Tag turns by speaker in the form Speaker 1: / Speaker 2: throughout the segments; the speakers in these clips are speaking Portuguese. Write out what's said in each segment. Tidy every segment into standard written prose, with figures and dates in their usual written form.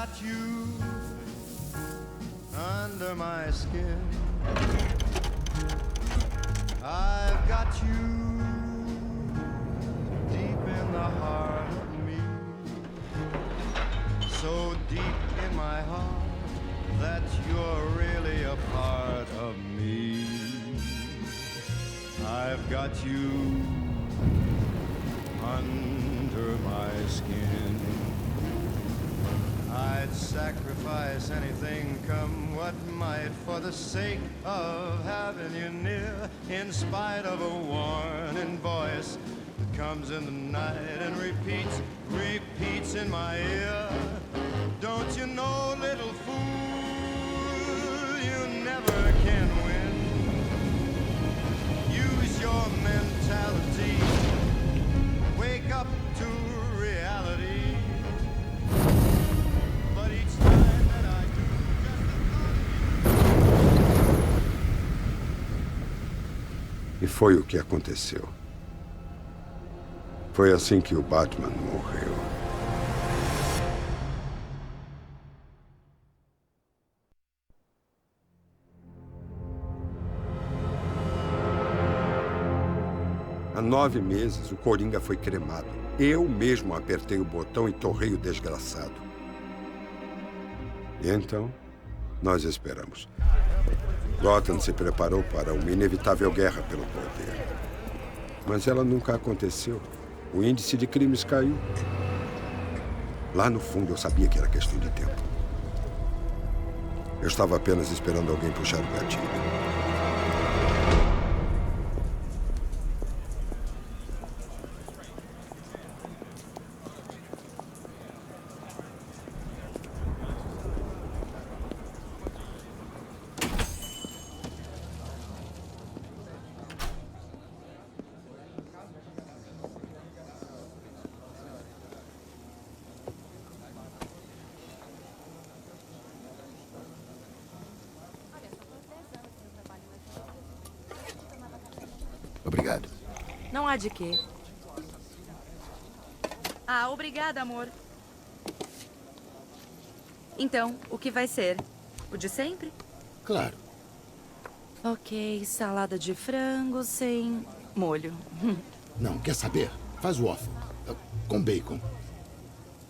Speaker 1: got you under my skin. I've got you deep in the heart of me. So deep in my heart that you're really a part of me. I've got you under my skin. I'd sacrifice anything, come what might, for the sake of having you near, in spite of a warning voice that comes in the night and repeats in my ear. Don't you know, little fool, you never can win. Use your mentality. Wake up to reality. But each time that I do,
Speaker 2: E foi o que aconteceu. Foi assim que o Batman morreu. Há 9 meses, o Coringa foi cremado. Eu mesmo apertei o botão e torrei o desgraçado. E então, nós esperamos. Gotham se preparou para uma inevitável guerra pelo poder. Mas ela nunca aconteceu. O índice de crimes caiu. Lá no fundo, eu sabia que era questão de tempo. Eu estava apenas esperando alguém puxar o gatilho.
Speaker 3: Obrigado.
Speaker 4: Não há de quê. Ah, obrigada, amor. Então, o que vai ser? O de sempre?
Speaker 3: Claro.
Speaker 4: Ok, salada de frango sem molho.
Speaker 3: Não, quer saber? Faz o waffle. Com bacon.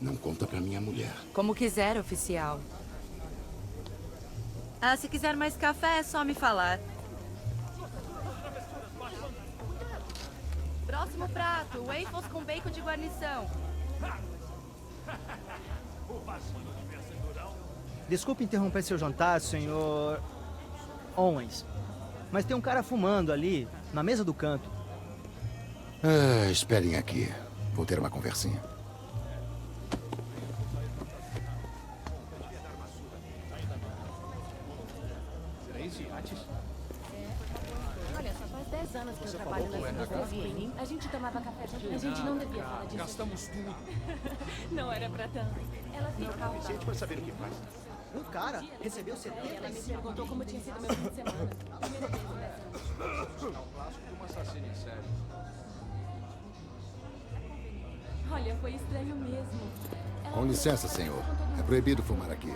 Speaker 3: Não conta pra minha mulher.
Speaker 4: Como quiser, oficial. Ah, se quiser mais café, é só me falar. Próximo prato, waffles com bacon de guarnição.
Speaker 5: Desculpe interromper seu jantar, senhor Owens. Mas tem um cara fumando ali, na mesa do canto.
Speaker 3: Esperem aqui. Vou ter uma conversinha.
Speaker 6: Olha, só faz 10 anos que eu trabalho nessa cozinha. A gente tomava café junto. A gente não devia falar disso.
Speaker 7: Gastamos tudo.
Speaker 6: Não era pra tanto. Ela ficava.
Speaker 7: Gente, pra saber o que faz.
Speaker 5: Um cara recebeu 70.
Speaker 6: Ela me perguntou como tinha sido meu fim de semana. Primeira vez em 10 anos.
Speaker 7: É um clássico de uma assassina em série.
Speaker 6: Olha, foi estranho mesmo. Ela
Speaker 3: Com licença, senhor. É proibido fumar aqui.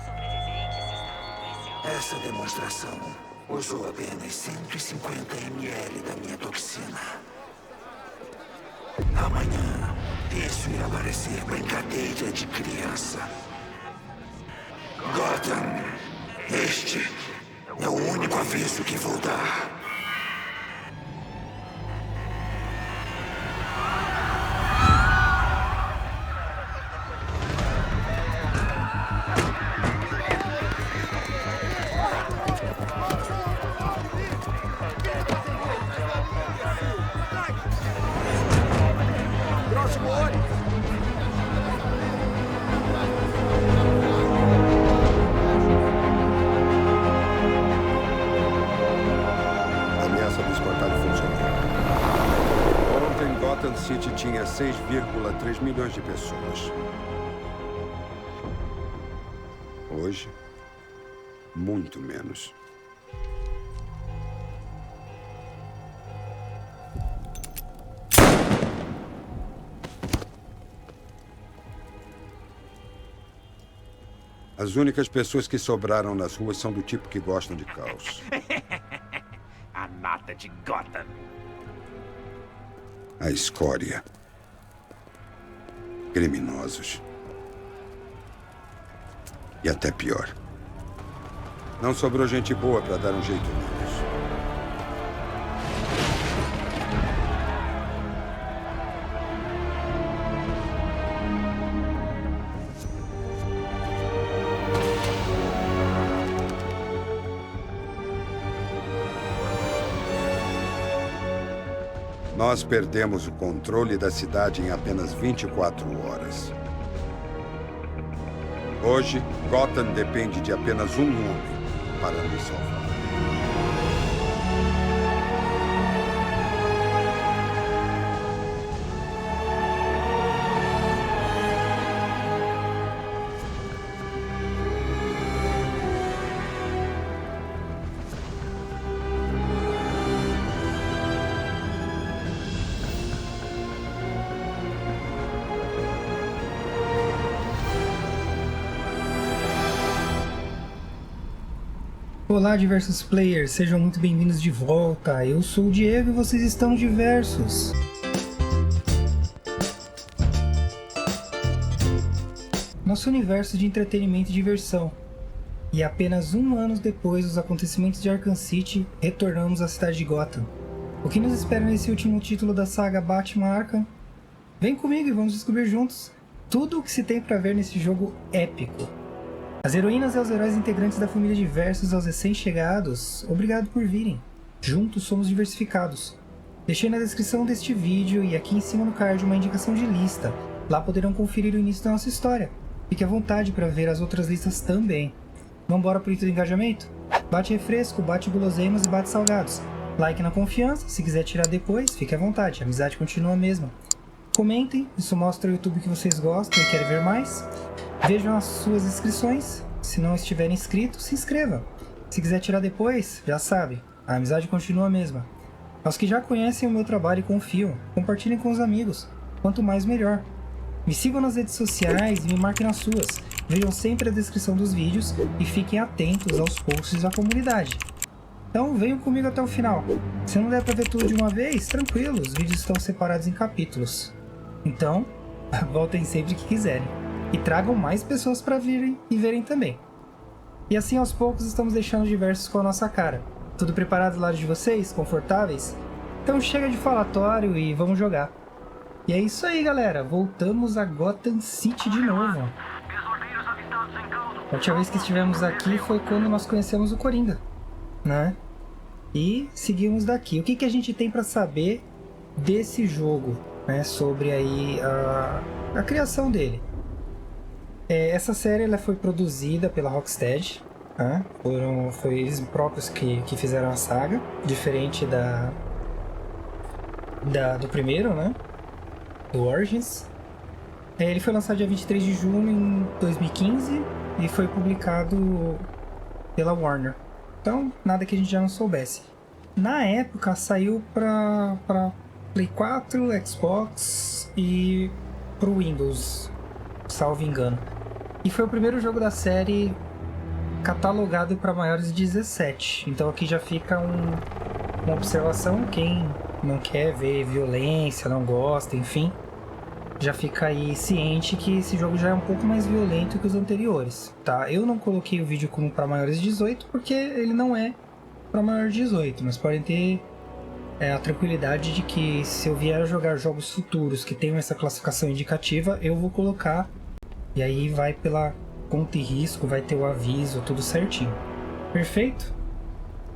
Speaker 6: sobre o que as pessoas...
Speaker 8: Essa demonstração usou apenas 150 ml da minha toxina. Amanhã, isso irá parecer brincadeira de criança. Gotham, este é É o único aviso que vou dar.
Speaker 7: Próximo ônibus!
Speaker 2: A ameaça do espantalho funcionou. Ontem, Gotham City tinha 6,3 milhões de pessoas. Hoje, muito menos. As únicas pessoas que sobraram nas ruas são do tipo que gostam de caos.
Speaker 9: A nata de Gotham.
Speaker 2: A escória. Criminosos. E até pior. Não sobrou gente boa para dar um jeito neles. Nós perdemos o controle da cidade em apenas 24 horas. Hoje, Gotham depende de apenas um homem para nos salvar.
Speaker 10: Olá, diversos players, sejam muito bem-vindos de volta. Eu sou o Diego e vocês estão diversos. Nosso universo de entretenimento e diversão. E apenas um ano depois dos acontecimentos de Arkham City, retornamos à cidade de Gotham. O que nos espera nesse último título da saga Batman Arkham? Vem comigo e vamos descobrir juntos tudo o que se tem pra ver nesse jogo épico. As heroínas e os heróis integrantes da família Diversos aos recém-chegados, obrigado por virem. Juntos somos diversificados. Deixei na descrição deste vídeo e aqui em cima no card uma indicação de lista. Lá poderão conferir o início da nossa história. Fique à vontade para ver as outras listas também. Vambora pro item do engajamento? Bate refresco, bate guloseimas e bate salgados. Like na confiança, se quiser tirar depois, fique à vontade, a amizade continua a mesma. Comentem, isso mostra ao YouTube que vocês gostam e querem ver mais. Vejam as suas inscrições, se não estiverem inscritos, se inscreva. Se quiser tirar depois, já sabe, a amizade continua a mesma. Aos que já conhecem o meu trabalho e confiam, compartilhem com os amigos, quanto mais melhor. Me sigam nas redes sociais e me marquem nas suas. Vejam sempre a descrição dos vídeos e fiquem atentos aos posts da comunidade. Então venham comigo até o final. Se não der pra ver tudo de uma vez, tranquilo, os vídeos estão separados em capítulos. Então, voltem sempre que quiserem. E tragam mais pessoas para virem e verem também. E assim aos poucos estamos deixando diversos com a nossa cara. Tudo preparado do lado de vocês? Confortáveis? Então chega de falatório e vamos jogar. E é isso aí, galera. Voltamos a Gotham City de novo. A última vez que estivemos aqui foi quando nós conhecemos o Coringa, né? E seguimos daqui. O que a gente tem para saber desse jogo, né? Sobre aí a criação dele. Essa série ela foi produzida pela Rocksteady, né? Foi eles próprios que fizeram a saga, diferente do primeiro, né? Do Origins. Ele foi lançado dia 23 de junho em 2015 e foi publicado pela Warner. Então, nada que a gente já não soubesse. Na época, saiu para Play 4, Xbox e pro Windows, salvo engano. E foi o primeiro jogo da série catalogado para maiores de 17. Então aqui já fica uma observação, quem não quer ver violência, não gosta, enfim. já fica aí ciente que esse jogo já é um pouco mais violento que os anteriores, tá? Eu não coloquei o vídeo como para maiores de 18 porque ele não é para maior de 18, mas podem ter a tranquilidade de que se eu vier a jogar jogos futuros que tenham essa classificação indicativa, eu vou colocar, e aí vai pela conta e risco, vai ter o aviso, tudo certinho. Perfeito?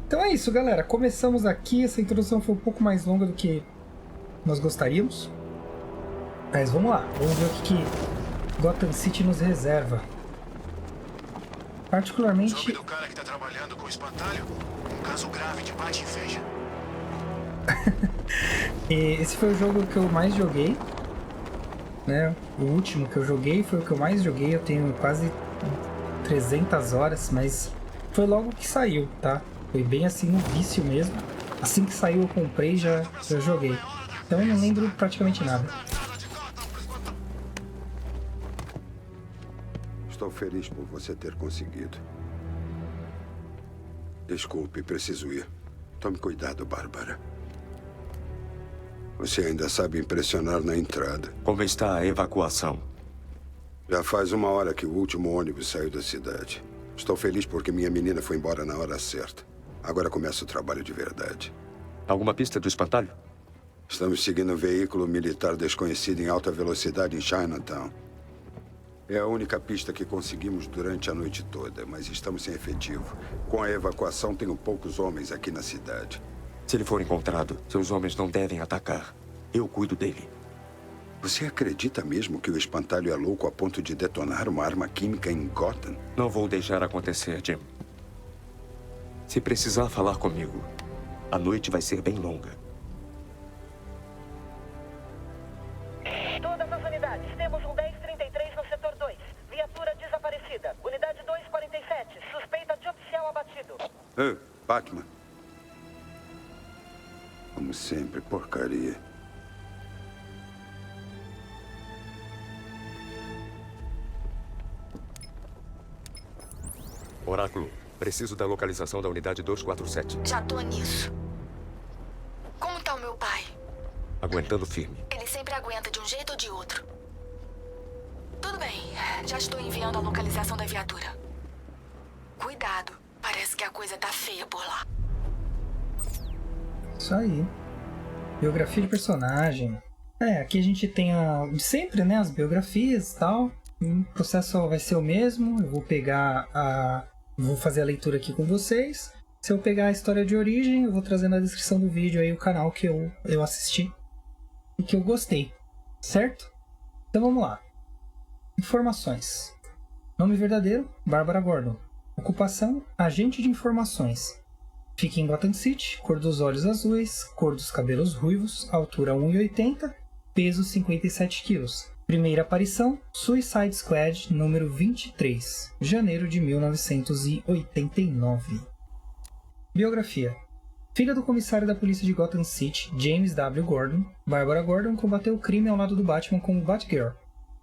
Speaker 10: Então é isso, galera. Começamos aqui. Essa introdução foi um pouco mais longa do que nós gostaríamos. Mas vamos lá. Vamos ver o que Gotham City nos reserva. Particularmente...
Speaker 3: Soube do cara que tá trabalhando com o espantalho? Um caso grave de bate-inveja.
Speaker 10: Esse foi o jogo que eu mais joguei. Né? O último que eu joguei foi o que eu mais joguei. Eu tenho quase 300 horas, mas foi logo que saiu, tá? Foi bem assim no vício mesmo. Assim que saiu eu comprei e já joguei. Então eu não lembro praticamente nada.
Speaker 2: Estou feliz por você ter conseguido. Desculpe, preciso ir. Tome cuidado, Bárbara. Você ainda sabe impressionar na entrada.
Speaker 11: Como está a evacuação?
Speaker 2: Já faz 1 hora que o último ônibus saiu da cidade. Estou feliz porque minha menina foi embora na hora certa. Agora começa o trabalho de verdade.
Speaker 11: Alguma pista do espantalho?
Speaker 2: Estamos seguindo um veículo militar desconhecido em alta velocidade em Chinatown. É a única pista que conseguimos durante a noite toda, mas estamos sem efetivo. Com a evacuação, tenho poucos homens aqui na cidade.
Speaker 11: Se ele for encontrado, seus homens não devem atacar. Eu cuido dele.
Speaker 2: Você acredita mesmo que o espantalho é louco a ponto de detonar uma arma química em Gotham?
Speaker 11: Não vou deixar acontecer, Jim. Se precisar falar comigo, a noite vai ser bem longa.
Speaker 12: Todas as unidades, temos um 1033 no setor 2. Viatura desaparecida. Unidade 247, suspeita de oficial abatido.
Speaker 2: Batman. Como sempre, porcaria.
Speaker 11: Oráculo, preciso da localização da unidade 247.
Speaker 13: Já tô nisso. Como tá o meu pai?
Speaker 11: Aguentando firme.
Speaker 13: Ele sempre aguenta de um jeito ou de outro. Tudo bem, já estou enviando a localização da viatura. Cuidado, parece que a coisa tá feia por lá.
Speaker 10: Isso aí. Biografia de personagem. Aqui a gente tem sempre, né, as biografias e tal. O processo vai ser o mesmo. Eu vou pegar vou fazer a leitura aqui com vocês. Se eu pegar a história de origem, eu vou trazer na descrição do vídeo aí o canal que eu assisti e que eu gostei. Certo? Então vamos lá. Informações. Nome verdadeiro, Bárbara Gordon. Ocupação, agente de informações. Fica em Gotham City, cor dos olhos azuis, cor dos cabelos ruivos, altura 1,80, peso 57 kg. Primeira aparição, Suicide Squad, número 23, janeiro de 1989. Biografia. Filha do comissário da polícia de Gotham City, James W. Gordon, Bárbara Gordon combateu o crime ao lado do Batman como Batgirl,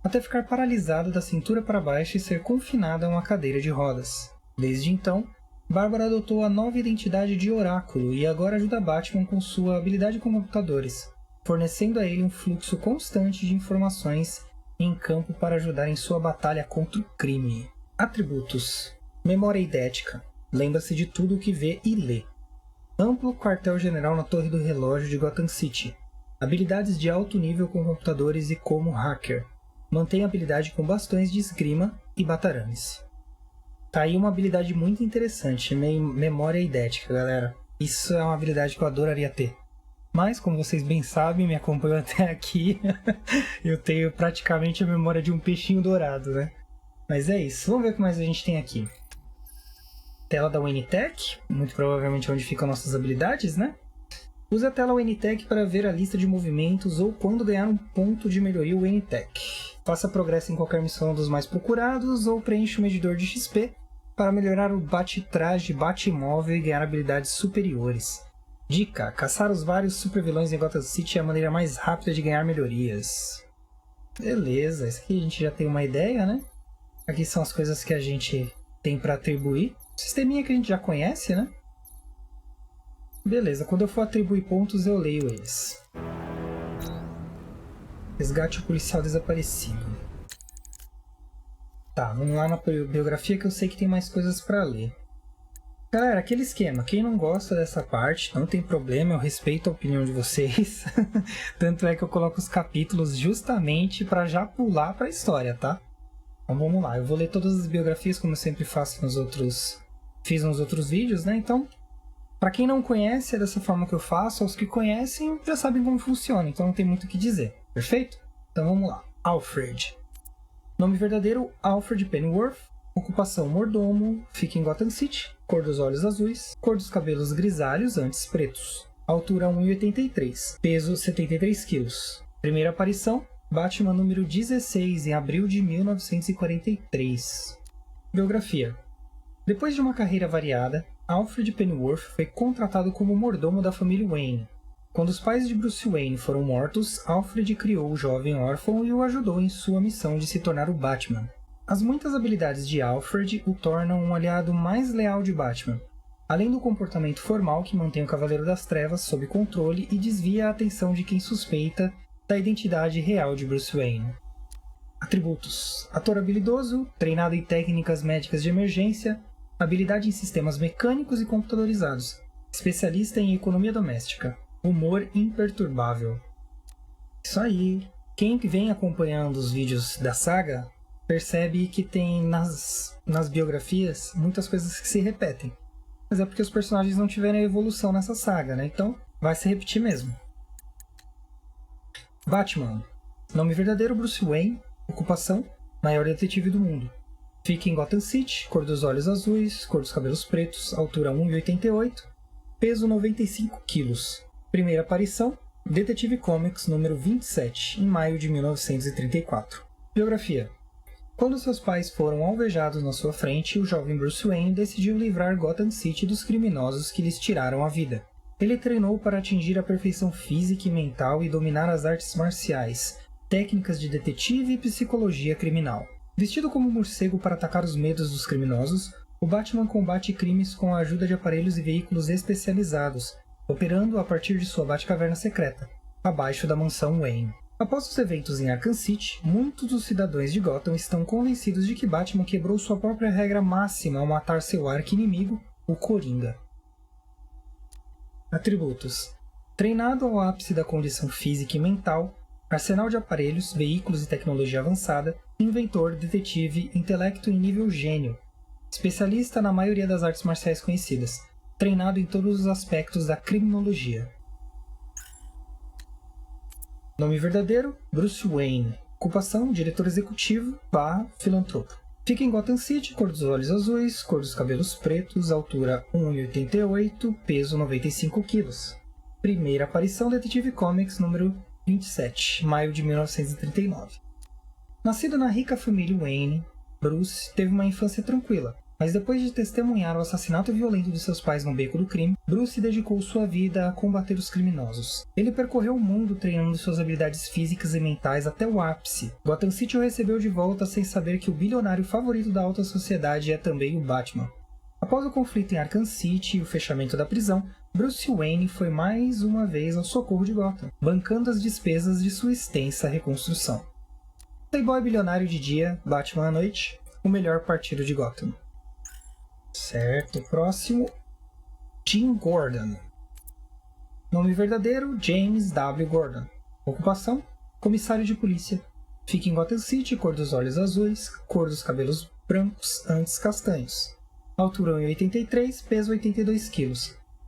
Speaker 10: até ficar paralisada da cintura para baixo e ser confinada a uma cadeira de rodas. Desde então, Bárbara adotou a nova identidade de Oráculo e agora ajuda Batman com sua habilidade com computadores, fornecendo a ele um fluxo constante de informações em campo para ajudar em sua batalha contra o crime. Atributos. Memória idética. Lembra-se de tudo o que vê e lê. Amplo quartel-general na Torre do Relógio de Gotham City. Habilidades de alto nível com computadores e como hacker. Mantém habilidade com bastões de esgrima e batarames. Tá aí uma habilidade muito interessante, memória idética, galera. Isso é uma habilidade que eu adoraria ter. Mas, como vocês bem sabem, me acompanham até aqui, eu tenho praticamente a memória de um peixinho dourado, né? Mas é isso, vamos ver o que mais a gente tem aqui. Tela da WNTech, muito provavelmente onde ficam nossas habilidades, né? Use a tela WNTech para ver a lista de movimentos ou quando ganhar um ponto de melhoria WNTech. Faça progresso em qualquer missão dos mais procurados ou preencha o medidor de XP para melhorar o bate-traje, bate-móvel e ganhar habilidades superiores. Dica: caçar os vários supervilões em Gotham City é a maneira mais rápida de ganhar melhorias. Beleza, isso aqui a gente já tem uma ideia, né? Aqui são as coisas que a gente tem para atribuir. Sisteminha que a gente já conhece, né? Beleza, quando eu for atribuir pontos eu leio eles. Resgate o policial desaparecido. Tá, vamos lá na biografia que eu sei que tem mais coisas pra ler. Galera, aquele esquema, quem não gosta dessa parte, não tem problema, eu respeito a opinião de vocês. Tanto é que eu coloco os capítulos justamente pra já pular pra história, tá? Então vamos lá, eu vou ler todas as biografias como eu sempre faço fiz nos outros vídeos, né? Então, pra quem não conhece, é dessa forma que eu faço, os que conhecem já sabem como funciona, então não tem muito o que dizer, perfeito? Então vamos lá. Alfred. Nome verdadeiro, Alfred Pennyworth. Ocupação mordomo, fica em Gotham City. Cor dos olhos azuis, cor dos cabelos grisalhos, antes pretos. Altura 1,83, peso 73 kg. Primeira aparição, Batman número 16, em abril de 1943. Biografia. Depois de uma carreira variada, Alfred Pennyworth foi contratado como mordomo da família Wayne. Quando os pais de Bruce Wayne foram mortos, Alfred criou o jovem órfão e o ajudou em sua missão de se tornar o Batman. As muitas habilidades de Alfred o tornam um aliado mais leal de Batman, além do comportamento formal que mantém o Cavaleiro das Trevas sob controle e desvia a atenção de quem suspeita da identidade real de Bruce Wayne. Atributos: ator habilidoso, treinado em técnicas médicas de emergência, habilidade em sistemas mecânicos e computadorizados, especialista em economia doméstica, humor imperturbável. Isso aí. Quem vem acompanhando os vídeos da saga percebe que tem nas biografias muitas coisas que se repetem. Mas é porque os personagens não tiveram evolução nessa saga, né? Então vai se repetir mesmo. Batman. Nome verdadeiro, Bruce Wayne. Ocupação, maior detetive do mundo. Fica em Gotham City, cor dos olhos azuis, cor dos cabelos pretos, altura 1,88, peso 95 kg. Primeira aparição, Detective Comics número 27, em maio de 1934. Biografia. Quando seus pais foram alvejados na sua frente, o jovem Bruce Wayne decidiu livrar Gotham City dos criminosos que lhes tiraram a vida. Ele treinou para atingir a perfeição física e mental e dominar as artes marciais, técnicas de detetive e psicologia criminal. Vestido como morcego para atacar os medos dos criminosos, o Batman combate crimes com a ajuda de aparelhos e veículos especializados, operando a partir de sua Batcaverna secreta, abaixo da mansão Wayne. Após os eventos em Arkham City, muitos dos cidadãos de Gotham estão convencidos de que Batman quebrou sua própria regra máxima ao matar seu arqui-inimigo, o Coringa. Atributos: treinado ao ápice da condição física e mental, arsenal de aparelhos, veículos e tecnologia avançada, inventor, detetive, intelecto em nível gênio, especialista na maioria das artes marciais conhecidas, treinado em todos os aspectos da criminologia. Nome verdadeiro, Bruce Wayne. Ocupação, diretor executivo / filantropo. Fica em Gotham City, cor dos olhos azuis, cor dos cabelos pretos, altura 1,88, peso 95 kg. Primeira aparição, Detective Comics número 27, maio de 1939. Nascido na rica família Wayne, Bruce teve uma infância tranquila, mas depois de testemunhar o assassinato violento de seus pais no beco do crime, Bruce dedicou sua vida a combater os criminosos. Ele percorreu o mundo treinando suas habilidades físicas e mentais até o ápice. Gotham City o recebeu de volta sem saber que o bilionário favorito da alta sociedade é também o Batman. Após o conflito em Arkham City e o fechamento da prisão, Bruce Wayne foi mais uma vez ao socorro de Gotham, bancando as despesas de sua extensa reconstrução. Playboy bilionário de dia, Batman à noite, o melhor partido de Gotham. Certo, próximo, Jim Gordon. Nome verdadeiro, James W. Gordon. Ocupação, comissário de polícia. Fica em Gotham City, cor dos olhos azuis, cor dos cabelos brancos, antes castanhos. Altura 1,83, peso 82 kg.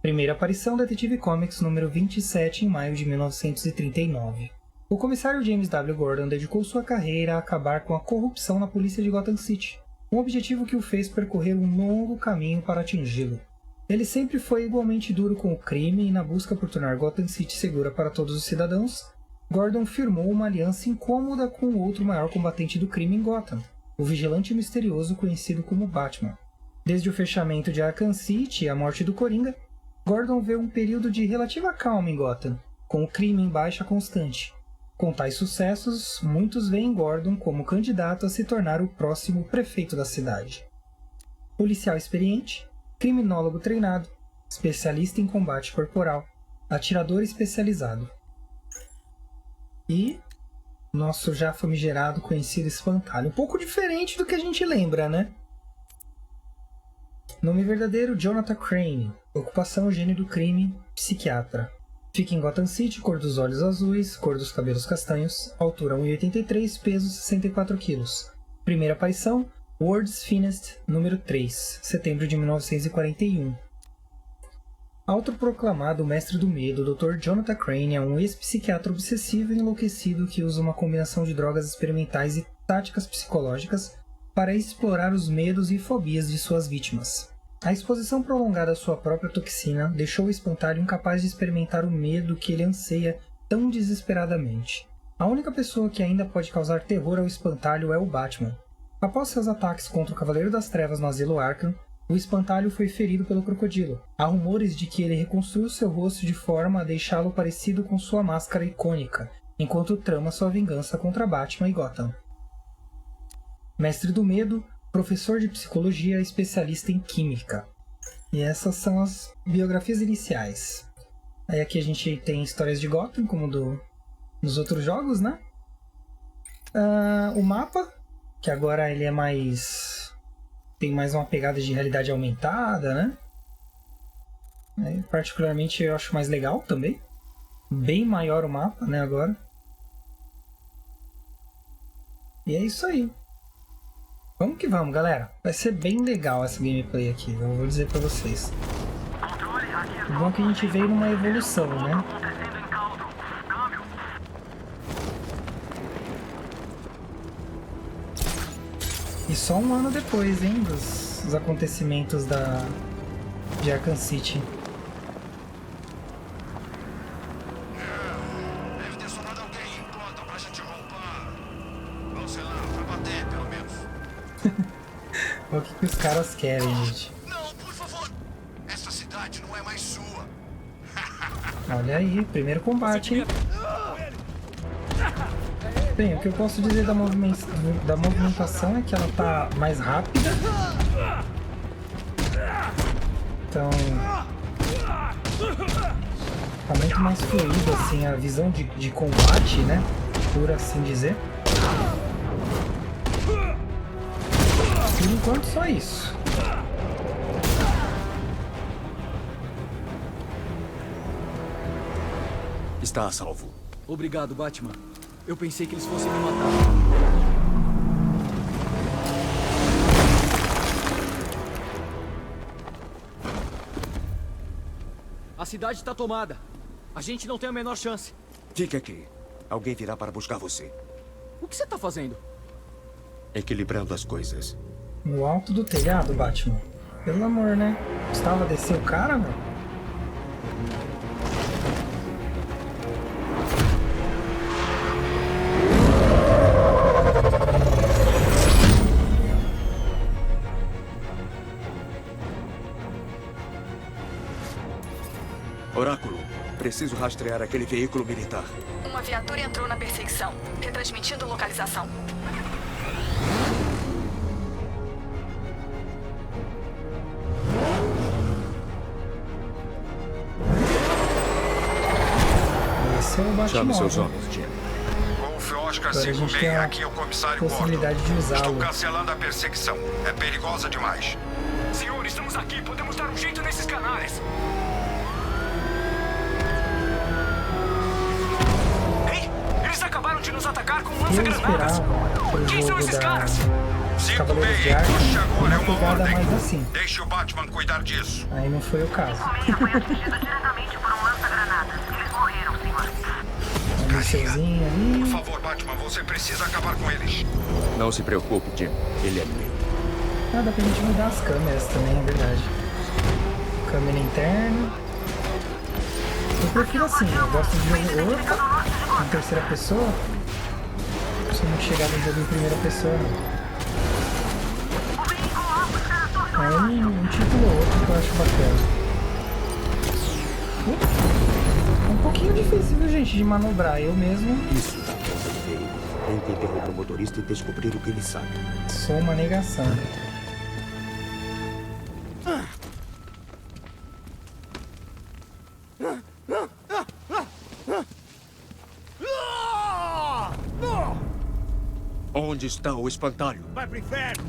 Speaker 10: Primeira aparição, Detective Comics número 27, em maio de 1939. O comissário James W. Gordon dedicou sua carreira a acabar com a corrupção na polícia de Gotham City, um objetivo que o fez percorrer um longo caminho para atingi-lo. Ele sempre foi igualmente duro com o crime e, na busca por tornar Gotham City segura para todos os cidadãos, Gordon firmou uma aliança incômoda com o outro maior combatente do crime em Gotham, o vigilante misterioso conhecido como Batman. Desde o fechamento de Arkham City e a morte do Coringa, Gordon vê um período de relativa calma em Gotham, com o crime em baixa constante. Com tais sucessos, muitos veem Gordon como candidato a se tornar o próximo prefeito da cidade. Policial experiente, criminólogo treinado, especialista em combate corporal, atirador especializado. E Nosso já famigerado, conhecido espantalho. Um pouco diferente do que a gente lembra, né? Nome verdadeiro, Jonathan Crane. Ocupação, gênio do crime, psiquiatra. Fica em Gotham City, cor dos olhos azuis, cor dos cabelos castanhos, altura 1,83, peso 64 kg. Primeira aparição, World's Finest, número 3, setembro de 1941. Autoproclamado mestre do medo, o Dr. Jonathan Crane é um ex-psiquiatra obsessivo e enlouquecido que usa uma combinação de drogas experimentais e táticas psicológicas para explorar os medos e fobias de suas vítimas. A exposição prolongada à sua própria toxina deixou o espantalho incapaz de experimentar o medo que ele anseia tão desesperadamente. A única pessoa que ainda pode causar terror ao espantalho é o Batman. Após seus ataques contra o Cavaleiro das Trevas no Asilo Arkham, o espantalho foi ferido pelo crocodilo. Há rumores de que ele reconstruiu seu rosto de forma a deixá-lo parecido com sua máscara icônica, enquanto trama sua vingança contra Batman e Gotham. Mestre do medo, professor de psicologia, especialista em química. E essas são as biografias iniciais. Aí aqui a gente tem histórias de Gotham, como nos outros jogos, né? O mapa, que agora ele é mais... tem mais uma pegada de realidade aumentada, né? Particularmente eu acho mais legal também. Bem maior o mapa, né, agora. E é isso aí. Vamos que vamos, galera. Vai ser bem legal essa gameplay aqui, eu vou dizer pra vocês. O bom é que a gente veio numa evolução, né? E só um ano depois, hein, dos acontecimentos de Arkham City.
Speaker 3: Deve ter somado alguém em Gotham pra gente roubar. Vamos, sei lá, pra bater, pelo menos.
Speaker 10: O que os caras querem, gente?
Speaker 3: Não, por favor. Essa cidade não é mais sua.
Speaker 10: Olha aí, primeiro combate, hein? Bem, o que eu posso dizer da movimentação é que ela tá mais rápida. Então... tá muito mais fluido, assim, a visão de combate, né? Por assim dizer. Por enquanto, só isso.
Speaker 11: Está a salvo.
Speaker 14: Obrigado, Batman. Eu pensei que eles fossem me matar. A cidade está tomada. A gente não tem a menor chance.
Speaker 11: Fique aqui. Alguém virá para buscar você.
Speaker 14: O que você está fazendo?
Speaker 11: Equilibrando as coisas.
Speaker 10: No alto do telhado, Batman. Pelo amor, né? Custava descer o cara, velho?
Speaker 11: Oráculo, preciso rastrear aquele veículo militar.
Speaker 13: Uma viatura entrou na perseguição, retransmitindo localização.
Speaker 10: Esse é o Batman.
Speaker 11: Chame seus homens, Jim.
Speaker 3: Golf Oscar
Speaker 10: Agora a gente
Speaker 3: 56,
Speaker 10: tem a
Speaker 3: aqui é o comissário Gordon.
Speaker 10: possibilidade de usá-lo.
Speaker 3: Estou cancelando a perseguição. É perigosa demais.
Speaker 9: Senhor, estamos aqui. Podemos dar um jeito nesses canalhas. Ei, eles acabaram de nos atacar com um
Speaker 10: Eu
Speaker 9: lança-granadas.
Speaker 10: esperava pro
Speaker 9: Quem são
Speaker 10: jogo
Speaker 9: esses
Speaker 10: da
Speaker 9: caras?
Speaker 10: Cavaleiros de Arkham
Speaker 3: Puxa, agora é
Speaker 10: uma
Speaker 3: uma
Speaker 10: pegada
Speaker 3: ordem.
Speaker 10: mais assim.
Speaker 3: Deixe o Batman cuidar disso.
Speaker 10: Aí não foi o caso.
Speaker 12: Foi atingido diretamente por um lança-granadas. Eles morreram, senhor.
Speaker 10: Um mísselzinho ali.
Speaker 3: Por favor, Batman, você precisa acabar com eles.
Speaker 11: Não se preocupe, Jim. Ele é meu.
Speaker 10: Ah, dá pra gente mudar as câmeras também, é verdade. Câmera interna. Eu prefiro assim, eu gosto de jogo em terceira pessoa. Não sou muito chegado em jogo em primeira pessoa, não. É um título ou outro que eu acho bacana. É um pouquinho difícil, viu, gente, de manobrar. Eu mesmo
Speaker 9: Isso dá conta do veículo. Tenta interromper o motorista e descobrir o que ele sabe.
Speaker 10: sou uma negação.
Speaker 11: Onde está o espantalho?
Speaker 14: Vai pro inferno!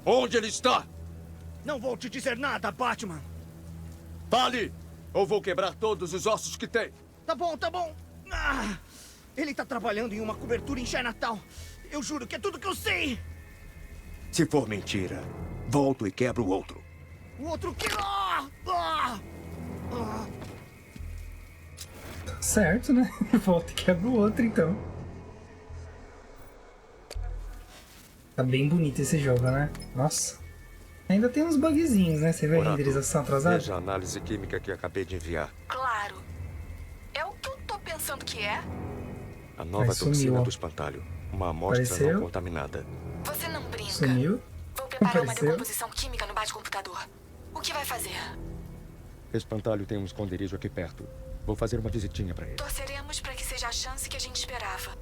Speaker 11: Onde ele está?
Speaker 14: Não vou te dizer nada, Batman.
Speaker 11: Fale! Ou vou quebrar todos os ossos que tem.
Speaker 14: Tá bom, tá bom. Ele tá trabalhando em uma cobertura em Chinatown. Eu juro que é tudo que eu sei.
Speaker 11: Se for mentira, volto e quebro o outro.
Speaker 14: O outro que...
Speaker 10: Certo, né? Volta e quebra o outro, então. Tá bem bonito esse jogo, né? Nossa. Ainda tem uns bugzinhos, né? Você vê a renderização atrasada?
Speaker 11: Veja a análise química que acabei de enviar.
Speaker 13: Claro. É o que eu tô pensando que é.
Speaker 11: A nova toxina do espantalho. Uma amostra não contaminada.
Speaker 13: Você não brinca.
Speaker 10: Sumiu.
Speaker 13: Vou preparar uma decomposição química no bate-computador. O que vai fazer?
Speaker 11: Espantalho tem um esconderijo aqui perto. Vou fazer uma visitinha pra ele.
Speaker 13: Torceremos pra que seja a chance que a gente esperava.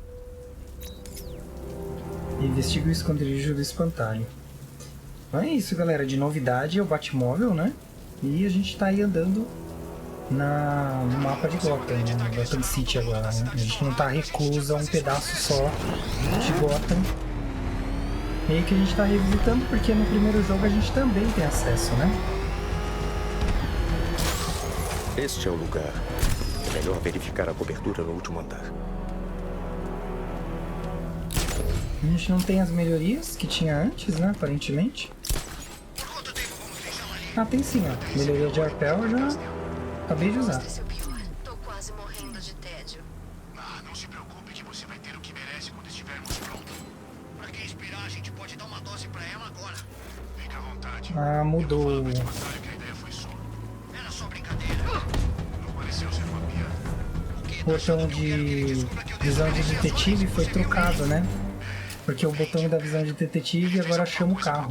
Speaker 10: Investiga o esconderijo do espantalho. Então é isso, galera. De novidade é o Batmóvel, né? E a gente tá aí andando no mapa de Gotham, né? No Gotham City agora, né? A gente não tá recluso a um pedaço só de Gotham. Meio que a gente tá revisitando, porque no primeiro jogo a gente também tem acesso, né?
Speaker 11: Este é o lugar. É melhor verificar a cobertura no último andar.
Speaker 10: A gente não tem as melhorias que tinha antes, né? Aparentemente. Ah, tem sim, ó. Melhoria de arpel eu já acabei de usar.
Speaker 6: Tô quase morrendo de tédio.
Speaker 3: Não se preocupe que você vai ter o que merece quando estivermos prontos. Pra quem esperar, a gente pode dar uma dose pra ela agora. Fica à vontade.
Speaker 10: Ah, mudou.
Speaker 3: Era só brincadeira. Não pareceu ser uma piada.
Speaker 10: O botão de visão de detetive foi trocado, né? Porque o botão da visão de detetive agora chama o carro.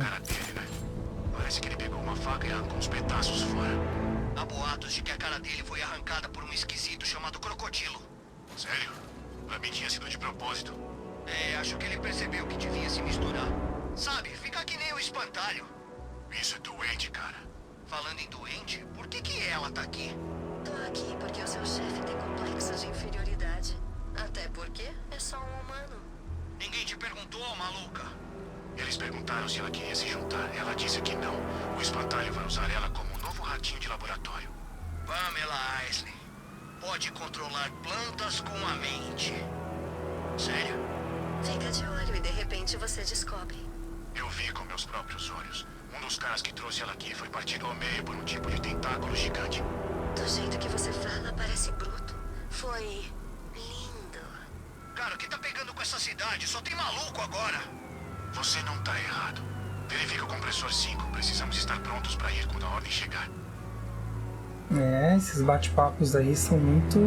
Speaker 3: Parece que ele pegou uma faca e arrancou uns pedaços fora. Há boatos de que a cara dele foi arrancada por um esquisito chamado Crocodilo. Sério? Pra mim tinha sido de propósito. Acho que ele percebeu que devia se misturar. Sabe, fica que nem o espantalho. Isso é doente, cara. Falando em doente, por que ela tá aqui?
Speaker 6: Tô aqui porque o seu chefe tem complexos de inferioridade. Até porque é só um humano.
Speaker 3: Ninguém te perguntou, maluca? Eles perguntaram se ela queria se juntar. Ela disse que não. O espantalho vai usar ela como um novo ratinho de laboratório. Pamela Isley pode controlar plantas com a mente. Sério?
Speaker 6: Fica de olho e de repente você descobre.
Speaker 3: Eu vi com meus próprios olhos. Um dos caras que trouxe ela aqui foi partido ao meio por um tipo de tentáculo gigante.
Speaker 6: Do jeito que você fala, parece bruto. Foi lindo.
Speaker 3: Cara, o que tá pegando com essa cidade? Só tem maluco agora. Você não tá errado. Verifica o compressor 5. Precisamos estar prontos pra ir quando a ordem chegar.
Speaker 10: Esses bate-papos aí são muito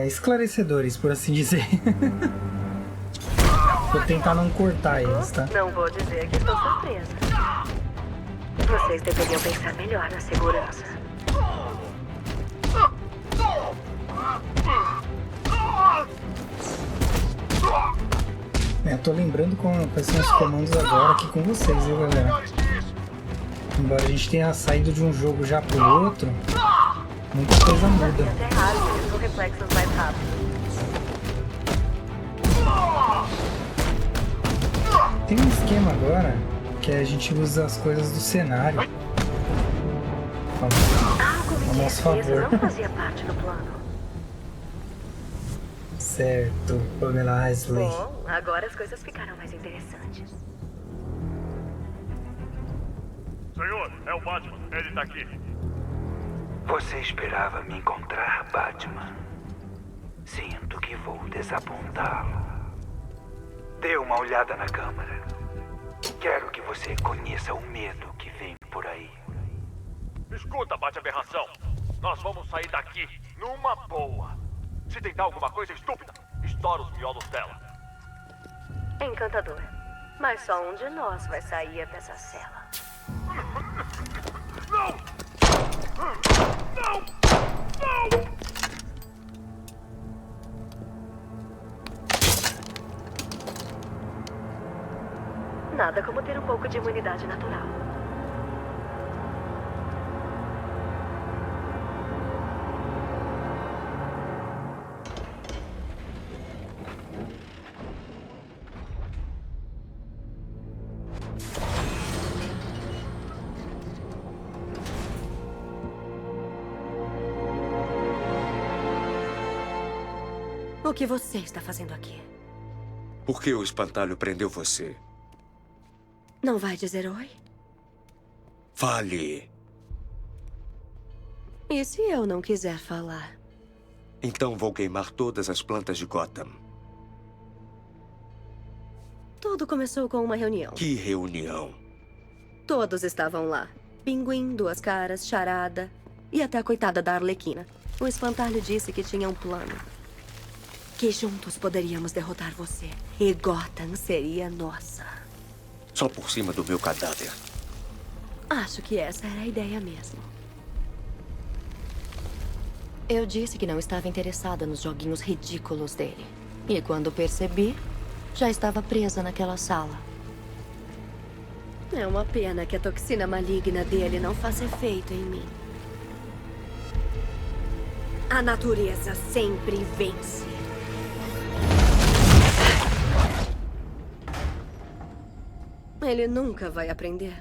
Speaker 10: esclarecedores, por assim dizer. Vou tentar não cortar eles, tá?
Speaker 12: Não vou dizer que estou surpresa. Vocês deveriam pensar melhor na segurança.
Speaker 10: Eu tô lembrando quais são os comandos agora aqui com vocês, viu, galera? Embora a gente tenha saído de um jogo já pro outro, muita coisa muda.
Speaker 12: É raro que eles são reflexos mais rápidos.
Speaker 10: Tem um esquema agora que a gente usa as coisas do cenário a nosso favor.
Speaker 12: Não fazia parte do plano.
Speaker 10: Certo, Pamela Isley.
Speaker 12: Bom, agora as coisas ficaram mais interessantes.
Speaker 15: Senhor, é o Batman. Ele tá aqui.
Speaker 8: Você esperava me encontrar, Batman? Sinto que vou desapontá-lo. Dê uma olhada na câmara. Quero que você conheça o medo que vem por aí.
Speaker 15: Escuta, Bate-Aberração. Nós vamos sair daqui numa boa. Se tentar alguma coisa estúpida, estoura os miolos dela.
Speaker 12: Encantador. Mas só um de nós vai sair dessa cela.
Speaker 15: Não! Não! Não!
Speaker 12: Nada como ter um pouco de imunidade natural.
Speaker 16: O que você está fazendo aqui?
Speaker 11: Por que o espantalho prendeu você?
Speaker 16: Não vai dizer oi?
Speaker 11: Fale.
Speaker 16: E se eu não quiser falar?
Speaker 11: Então vou queimar todas as plantas de Gotham.
Speaker 16: Tudo começou com uma reunião.
Speaker 11: Que reunião?
Speaker 16: Todos estavam lá. Pinguim, Duas Caras, Charada e até a coitada da Arlequina. O espantalho disse que tinha um plano. Que juntos poderíamos derrotar você. E Gotham seria nossa.
Speaker 11: Só por cima do meu cadáver.
Speaker 16: Acho que essa era a ideia mesmo. Eu disse que não estava interessada nos joguinhos ridículos dele. E quando percebi, já estava presa naquela sala. É uma pena que a toxina maligna dele não faça efeito em mim. A natureza sempre vence. Ele nunca vai aprender.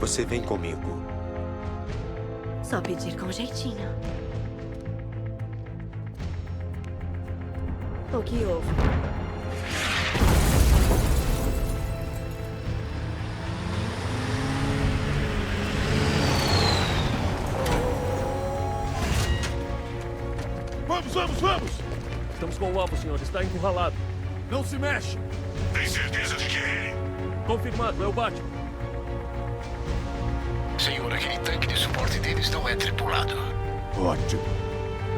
Speaker 11: Você vem comigo.
Speaker 16: Só pedir com jeitinho. O que houve?
Speaker 15: Vamos! Estamos com o alvo, senhor. Está encurralado. Não se mexe!
Speaker 3: Tem certeza de que é ele?
Speaker 15: Confirmado, é o Batman.
Speaker 3: Senhor, aquele tanque de suporte deles não é tripulado.
Speaker 11: Ótimo.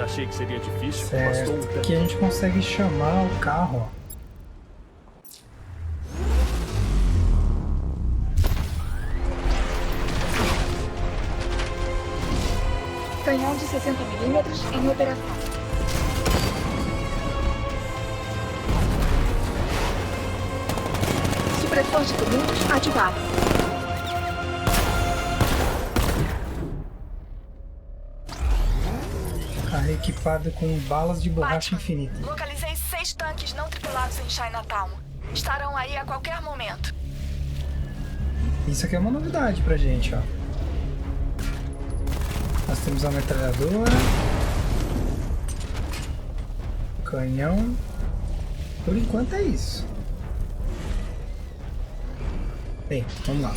Speaker 15: Achei que seria difícil. Bastou um
Speaker 10: Certo.
Speaker 15: tanque.
Speaker 10: Aqui a gente consegue chamar o carro, ó.
Speaker 17: Canhão de 60mm em operação. Supressor de turbinas ativado.
Speaker 10: Carro equipado com balas de borracha infinita.
Speaker 13: Localizei 6 tanques não tripulados em Chinatown. Estarão aí a qualquer momento.
Speaker 10: Isso aqui é uma novidade pra gente, ó. Nós temos a metralhadora. Canhão. Por enquanto é isso. Bem, vamos lá.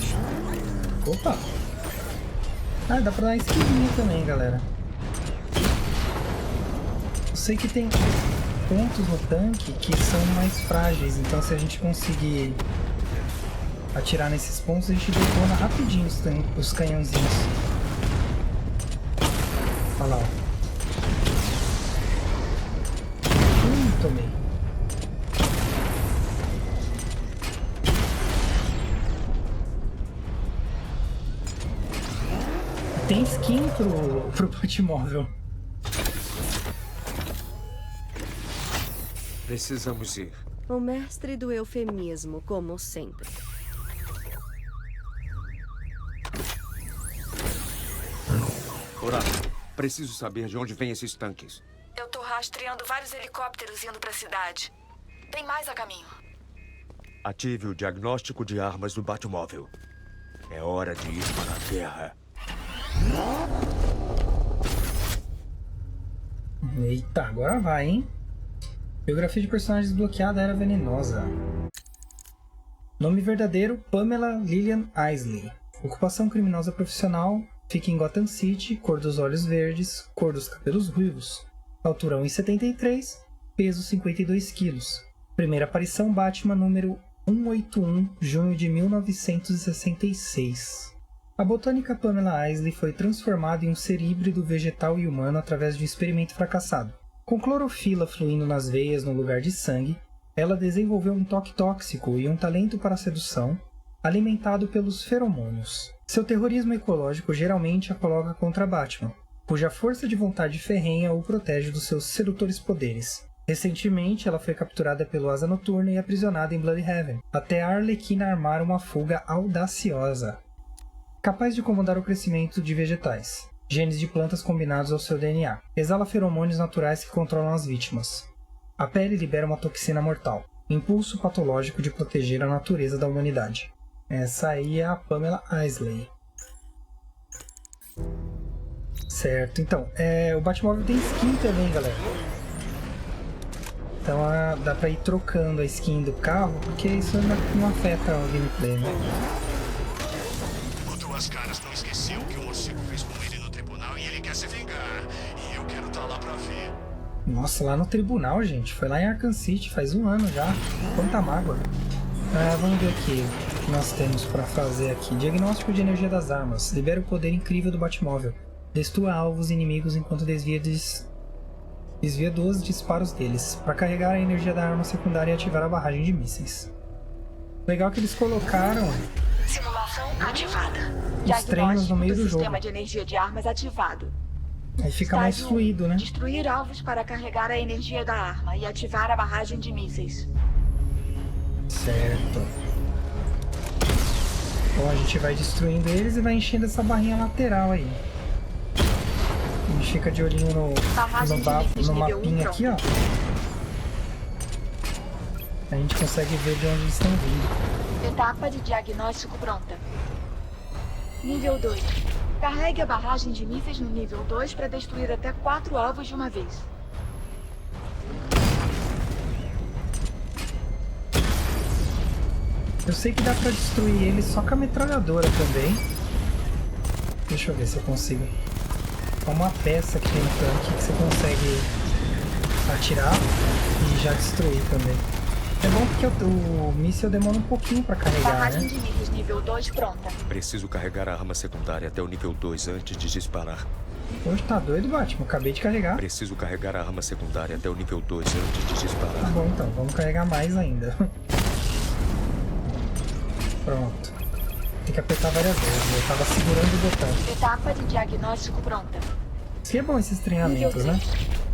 Speaker 10: Opa! Ah, dá pra dar esquivinha também, galera. Eu sei que tem pontos no tanque que são mais frágeis, então se a gente conseguir atirar nesses pontos, a gente detona rapidinho os canhãozinhos. Olha lá, ó. Tomei. Tem skin pro Batmóvel.
Speaker 11: Precisamos ir.
Speaker 16: O mestre do eufemismo, como sempre.
Speaker 11: Horácio, preciso saber de onde vêm esses tanques.
Speaker 13: Eu tô rastreando vários helicópteros indo pra cidade. Tem mais a caminho.
Speaker 11: Ative o diagnóstico de armas do Batmóvel. É hora de ir para a guerra.
Speaker 10: Eita, agora vai, hein? Biografia de personagem desbloqueada, Era Venenosa. Nome verdadeiro, Pamela Lillian Isley. Ocupação criminosa profissional, fica em Gotham City, cor dos olhos verdes, cor dos cabelos ruivos. Altura 1,73, peso 52 quilos. Primeira aparição, Batman número 181, junho de 1966. A botânica Pamela Isley foi transformada em um ser híbrido vegetal e humano através de um experimento fracassado. Com clorofila fluindo nas veias no lugar de sangue, ela desenvolveu um toque tóxico e um talento para a sedução, alimentado pelos feromônios. Seu terrorismo ecológico geralmente a coloca contra Batman, cuja força de vontade ferrenha o protege dos seus sedutores poderes. Recentemente, ela foi capturada pelo Asa Noturna e aprisionada em Bloodhaven, até a Arlequina armar uma fuga audaciosa. Capaz de comandar o crescimento de vegetais. Genes de plantas combinados ao seu DNA. Exala feromônios naturais que controlam as vítimas. A pele libera uma toxina mortal. Impulso patológico de proteger a natureza da humanidade. Essa aí é a Pamela Isley. Certo, então, o Batmóvel tem skin também, galera. Então dá pra ir trocando a skin do carro, porque isso não afeta o gameplay, né?
Speaker 3: O Duas Caras não esqueceu o que o Morcego fez com ele no tribunal e ele quer se vingar. E eu quero estar lá pra ver.
Speaker 10: Nossa, lá no tribunal, gente. Foi lá em Arkham City, faz 1 ano já. Quanta mágoa. Vamos ver aqui o que nós temos pra fazer aqui. Diagnóstico de energia das armas. Libera o poder incrível do Batmóvel. Destrua alvos inimigos enquanto desvia dos disparos deles. Para carregar a energia da arma secundária e ativar a barragem de mísseis. Legal que eles colocaram
Speaker 17: Simulação ativada.
Speaker 10: os treinos no meio do jogo.
Speaker 17: Sistema de energia de armas ativado.
Speaker 10: Aí fica mais
Speaker 17: Estágio
Speaker 10: fluido, né?
Speaker 17: Destruir alvos para carregar a energia da arma e ativar a barragem de mísseis.
Speaker 10: Certo. Bom, a gente vai destruindo eles e vai enchendo essa barrinha lateral aí. A gente fica de olhinho no mapinha aqui, ó. A gente consegue ver de onde eles estão vindo.
Speaker 17: Etapa de diagnóstico pronta. Nível 2. Carregue a barragem de mísseis no nível 2 para destruir até 4 alvos de uma vez.
Speaker 10: Eu sei que dá pra destruir eles só com a metralhadora também. Deixa eu ver se eu consigo. É uma peça que tem no tanque que você consegue atirar e já destruir também. É bom porque o míssil demora um pouquinho pra carregar,
Speaker 17: Barragem
Speaker 10: né?
Speaker 17: de mísseis nível 2 pronta.
Speaker 11: Preciso carregar a arma secundária até o nível 2 antes de disparar.
Speaker 10: Hoje tá doido, Batman? Acabei de carregar.
Speaker 11: Preciso carregar a arma secundária até o nível 2 antes de disparar.
Speaker 10: Tá bom, então. Vamos carregar mais ainda. Pronto. Tem que apertar várias vezes. Eu tava segurando o botão.
Speaker 17: Etapa de diagnóstico pronta.
Speaker 10: Isso que é bom esses treinamentos, né?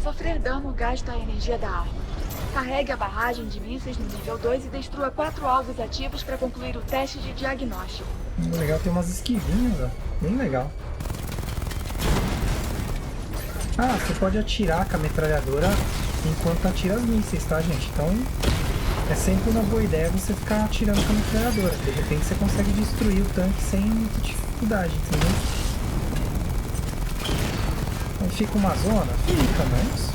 Speaker 17: Sofrer dano gasta a energia da arma. Carregue a barragem de mísseis no nível 2 e destrua 4 alvos ativos para concluir o teste de diagnóstico.
Speaker 10: Legal, tem umas esquivinhas, ó. Bem legal. Você pode atirar com a metralhadora enquanto atira as mísseis, tá, gente? Então, é sempre uma boa ideia você ficar atirando com a metralhadora. De repente você consegue destruir o tanque sem muita dificuldade, entendeu? Então fica uma zona? Fica, mas...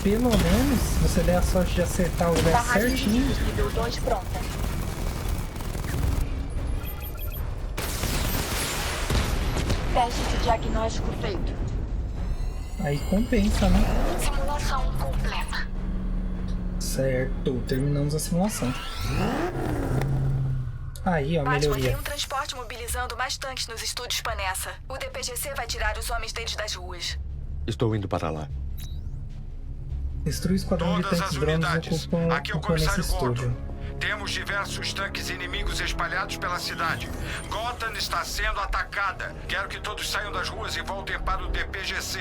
Speaker 10: pelo menos, se você der a sorte de acertar o lugar certinho...
Speaker 17: Nível 2 pronta. Teste de diagnóstico feito.
Speaker 10: Aí compensa, né?
Speaker 17: Simulação completa.
Speaker 10: Certo, terminamos a simulação. Aí, ó,
Speaker 13: Batman,
Speaker 10: melhoria.
Speaker 13: tem um transporte mobilizando mais tanques nos estúdios Panessa. O DPGC vai tirar os homens deles das ruas.
Speaker 11: Estou indo para lá.
Speaker 10: Destrui o esquadrão de tanques drones ocupam nesse estúdio.
Speaker 2: Temos diversos tanques inimigos espalhados pela cidade. Gotham está sendo atacada. Quero que todos saiam das ruas e voltem para o DPGC.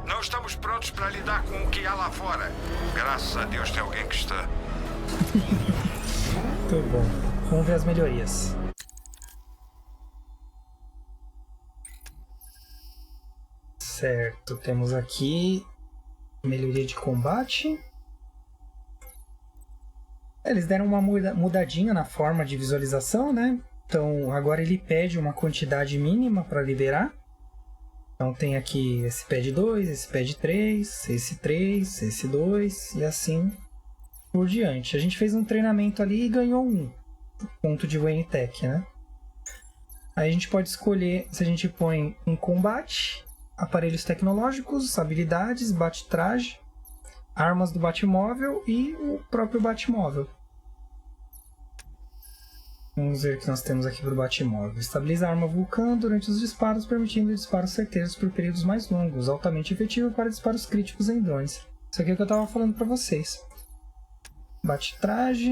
Speaker 2: Não estamos prontos para lidar com o que há lá fora. Graças a Deus tem alguém que está.
Speaker 10: Muito bom. Vamos ver as melhorias. Certo, temos aqui melhoria de combate. Eles deram uma mudadinha na forma de visualização, né? Então agora ele pede uma quantidade mínima para liberar. Então tem aqui esse pad 2, esse pad 3, esse 3, esse 2 e assim por diante. A gente fez um treinamento ali e ganhou um ponto de Wayne Tech, né? Aí a gente pode escolher se a gente põe um combate, aparelhos tecnológicos, habilidades, bate-traje, armas do Batmóvel e o próprio Batmóvel. Vamos ver o que nós temos aqui para o Batmóvel. Estabiliza a arma Vulcan durante os disparos, permitindo disparos certeiros por períodos mais longos, altamente efetivo para disparos críticos em drones. Isso aqui é o que eu estava falando para vocês. Bate-traje.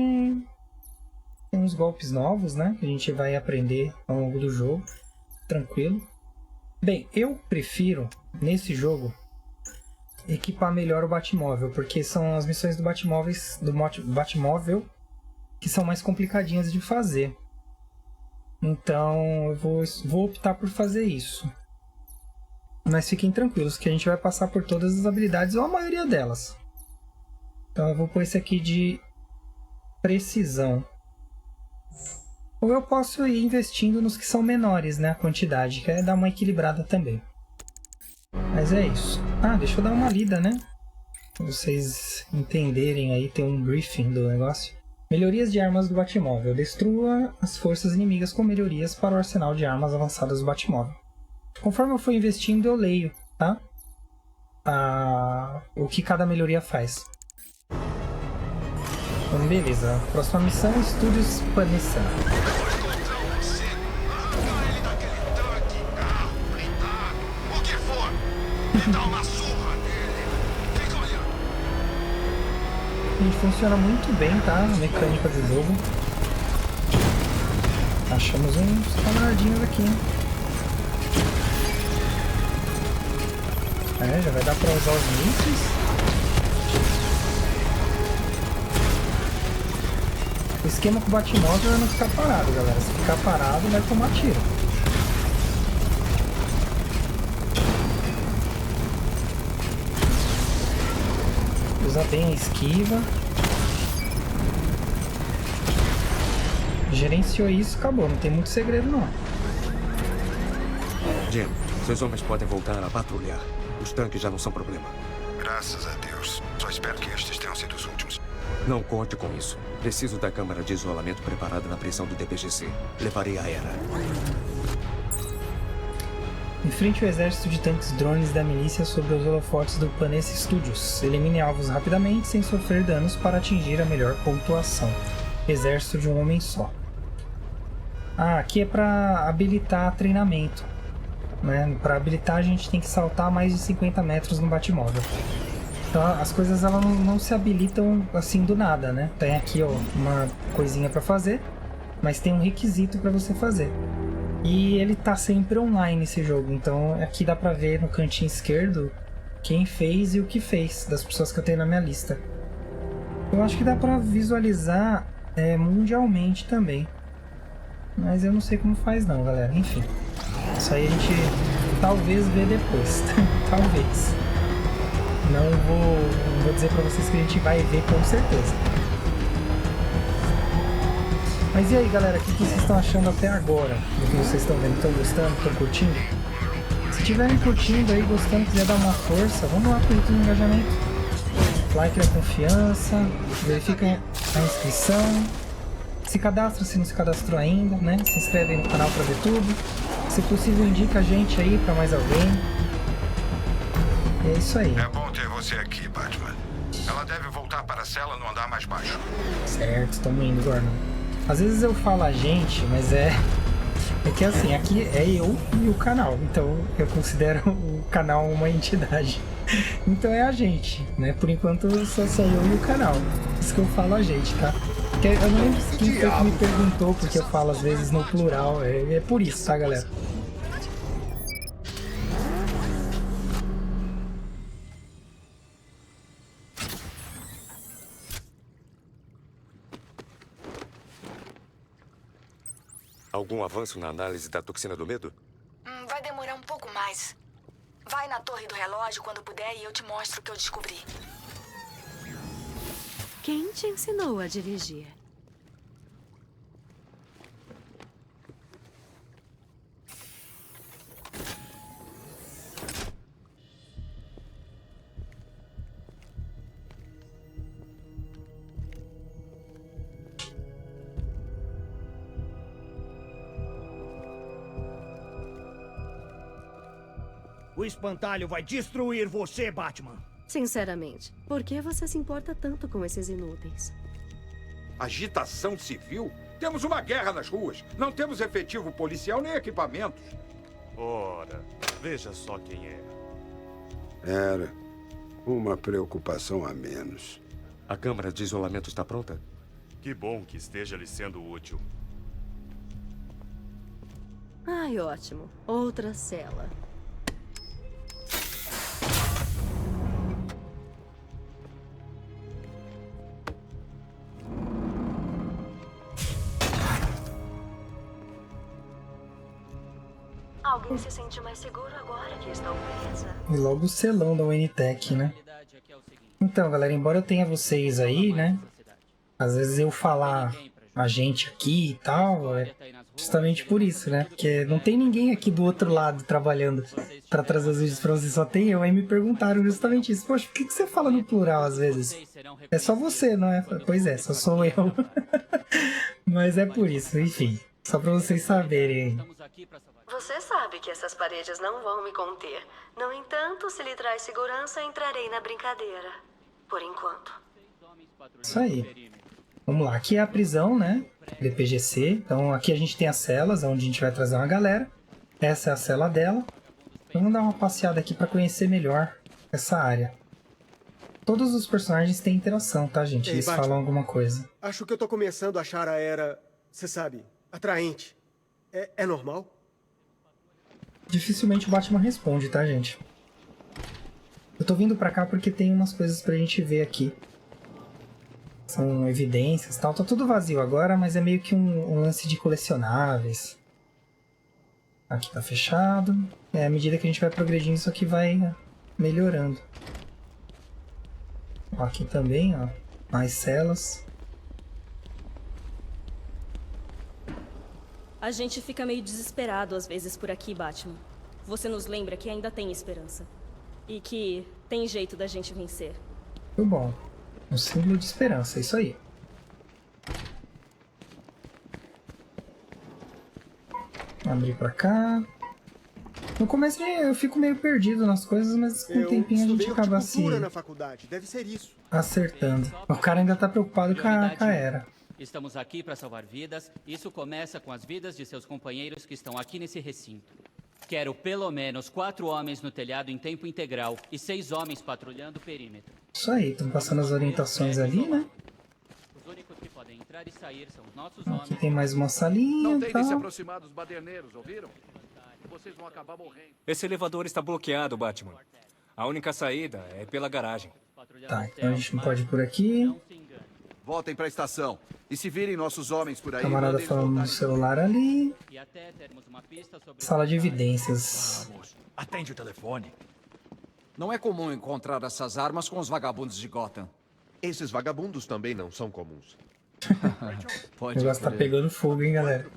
Speaker 10: Tem uns golpes novos, né? Que a gente vai aprender ao longo do jogo. Tranquilo. Bem, eu prefiro, nesse jogo, equipar melhor o Batmóvel, porque são as missões do Batmóvel que são mais complicadinhas de fazer. Então eu vou optar por fazer isso. Mas fiquem tranquilos que a gente vai passar por todas as habilidades, ou a maioria delas. Então eu vou pôr esse aqui de precisão. Ou eu posso ir investindo nos que são menores, né? A quantidade, que é dar uma equilibrada também. Mas é isso. Ah, deixa eu dar uma lida, né? Pra vocês entenderem aí, ter um briefing do negócio. Melhorias de armas do Batmóvel. Destrua as forças inimigas com melhorias para o arsenal de armas avançadas do Batmóvel. Conforme eu for investindo, eu leio, tá? O que cada melhoria faz. Então, beleza. Próxima missão, Estúdios Panessa.
Speaker 3: O que for, me dá uma surra nele. Fica olhando.
Speaker 10: Gente, funciona muito bem, tá? A mecânica do jogo. Achamos uns camaradinhos aqui, hein? Já vai dar pra usar os mísseis. O esquema com o Batmóvel é não ficar parado, galera. Se ficar parado, vai tomar tiro. Usa bem a esquiva. Gerenciou isso, acabou. Não tem muito segredo, não.
Speaker 11: Jim, seus homens podem voltar a patrulhar. Os tanques já não são problema.
Speaker 2: Graças a Deus. Só espero que estes tenham sido os últimos.
Speaker 11: Não conte com isso. Preciso da câmara de isolamento preparada na pressão do DPGC. Levarei a Era.
Speaker 10: Enfrente o exército de tanques drones da milícia sobre os holofotes do Panessa Studios. Elimine alvos rapidamente sem sofrer danos para atingir a melhor pontuação. Exército de um homem só. Aqui é para habilitar treinamento. Né? Para habilitar a gente tem que saltar mais de 50 metros no Batmóvel. Então as coisas elas não se habilitam assim do nada, né? Tem aqui ó, uma coisinha para fazer, mas tem um requisito para você fazer. E ele tá sempre online esse jogo, então aqui dá pra ver no cantinho esquerdo quem fez e o que fez das pessoas que eu tenho na minha lista. Eu acho que dá pra visualizar mundialmente também. Mas eu não sei como faz não, galera. Enfim, isso aí a gente talvez vê depois. Talvez. Não vou dizer pra vocês que a gente vai ver com certeza. Mas e aí, galera, o que vocês estão achando até agora do que vocês estão vendo? Estão gostando? Estão curtindo? Se estiverem curtindo aí, gostando, quiser dar uma força, vamos lá pro YouTube do engajamento. Like na confiança, verifiquem a inscrição, se cadastra se não se cadastrou ainda, né? Se inscreve aí no canal para ver tudo. Se possível, indica a gente aí para mais alguém. E é isso aí.
Speaker 2: É bom ter você aqui, Batman. Ela deve voltar para a cela no andar mais baixo.
Speaker 10: Certo, estamos indo, Gordon. Às vezes eu falo a gente, mas é que assim, aqui é eu e o canal, então eu considero o canal uma entidade. Então é a gente, né? Por enquanto só sou eu e o canal. Isso que eu falo a gente, tá? Porque eu não lembro quem foi que me perguntou porque eu falo às vezes no plural. É por isso, tá, galera?
Speaker 11: Algum avanço na análise da toxina do medo?
Speaker 13: Vai demorar um pouco mais. Vai na torre do relógio quando puder e eu te mostro o que eu descobri.
Speaker 16: Quem te ensinou a dirigir?
Speaker 14: O espantalho vai destruir você, Batman.
Speaker 16: Sinceramente, por que você se importa tanto com esses inúteis?
Speaker 18: Agitação civil? Temos uma guerra nas ruas. Não temos efetivo policial nem equipamentos.
Speaker 15: Ora, veja só quem é.
Speaker 2: Era uma preocupação a menos.
Speaker 11: A câmara de isolamento está pronta?
Speaker 15: Que bom que esteja lhe sendo útil.
Speaker 16: Ai, ótimo. Outra cela. Alguém se sente mais seguro agora que estão presa.
Speaker 10: E logo o selão da UNTech, né? Então, galera, embora eu tenha vocês aí, né? Às vezes eu falar a gente aqui e tal, é justamente por isso, né? Porque não tem ninguém aqui do outro lado trabalhando pra trazer os vídeos pra vocês, só tem eu. Aí me perguntaram justamente isso. Poxa, por que você fala no plural às vezes? É só você, não é? Pois é, só sou eu. Mas é por isso, enfim. Só pra vocês saberem.
Speaker 16: Você sabe que essas paredes não vão me conter. No entanto, se lhe traz segurança, entrarei na brincadeira. Por enquanto.
Speaker 10: Isso aí. Vamos lá, aqui é a prisão, né? DPGC. Então aqui a gente tem as celas, onde a gente vai trazer uma galera. Essa é a cela dela. Vamos dar uma passeada aqui para conhecer melhor essa área. Todos os personagens têm interação, tá, gente? Eles falam alguma coisa.
Speaker 19: Acho que eu tô começando a achar a era, você sabe, atraente. É normal?
Speaker 10: Dificilmente o Batman responde, tá, gente? Eu tô vindo pra cá porque tem umas coisas pra gente ver aqui. São evidências e tal. Tá tudo vazio agora, mas é meio que um lance de colecionáveis. Aqui tá fechado. À medida que a gente vai progredindo, isso aqui vai melhorando. Aqui também, ó. Mais celas.
Speaker 20: A gente fica meio desesperado às vezes por aqui, Batman. Você nos lembra que ainda tem esperança. E que tem jeito da gente vencer.
Speaker 10: Muito bom. Um símbolo de esperança, é isso aí. Abrir pra cá. No começo eu fico meio perdido nas coisas, mas com o tempinho a gente acaba se
Speaker 19: na faculdade. Deve ser isso.
Speaker 10: acertando. O cara ainda tá preocupado com a Era.
Speaker 21: Estamos aqui para salvar vidas. Isso começa com as vidas de seus companheiros que estão aqui nesse recinto. Quero pelo menos 4 homens no telhado em tempo integral e 6 homens patrulhando o perímetro.
Speaker 10: Isso aí, estão passando as orientações ali, né?
Speaker 21: Os únicos que podem entrar e sair são os nossos
Speaker 10: Aqui
Speaker 21: homens.
Speaker 10: tem mais uma salinha
Speaker 7: Não
Speaker 10: e
Speaker 7: tentem se
Speaker 10: tal.
Speaker 7: aproximar dos baderneiros, ouviram? Vocês vão acabar morrendo.
Speaker 22: Esse elevador está bloqueado, Batman. A única saída é pela garagem.
Speaker 10: Tá, então a gente não pode ir por aqui.
Speaker 7: Voltem para a estação. E se virem nossos homens por aí...
Speaker 10: Camarada
Speaker 7: mandem
Speaker 10: falando no
Speaker 7: voltarem.
Speaker 10: celular ali.
Speaker 21: E até termos uma pista sobre...
Speaker 10: Sala de evidências.
Speaker 23: Atende o telefone. Não é comum encontrar essas armas com os vagabundos de Gotham.
Speaker 24: Esses vagabundos também não são comuns.
Speaker 10: O negócio tá pegando fogo, hein, galera?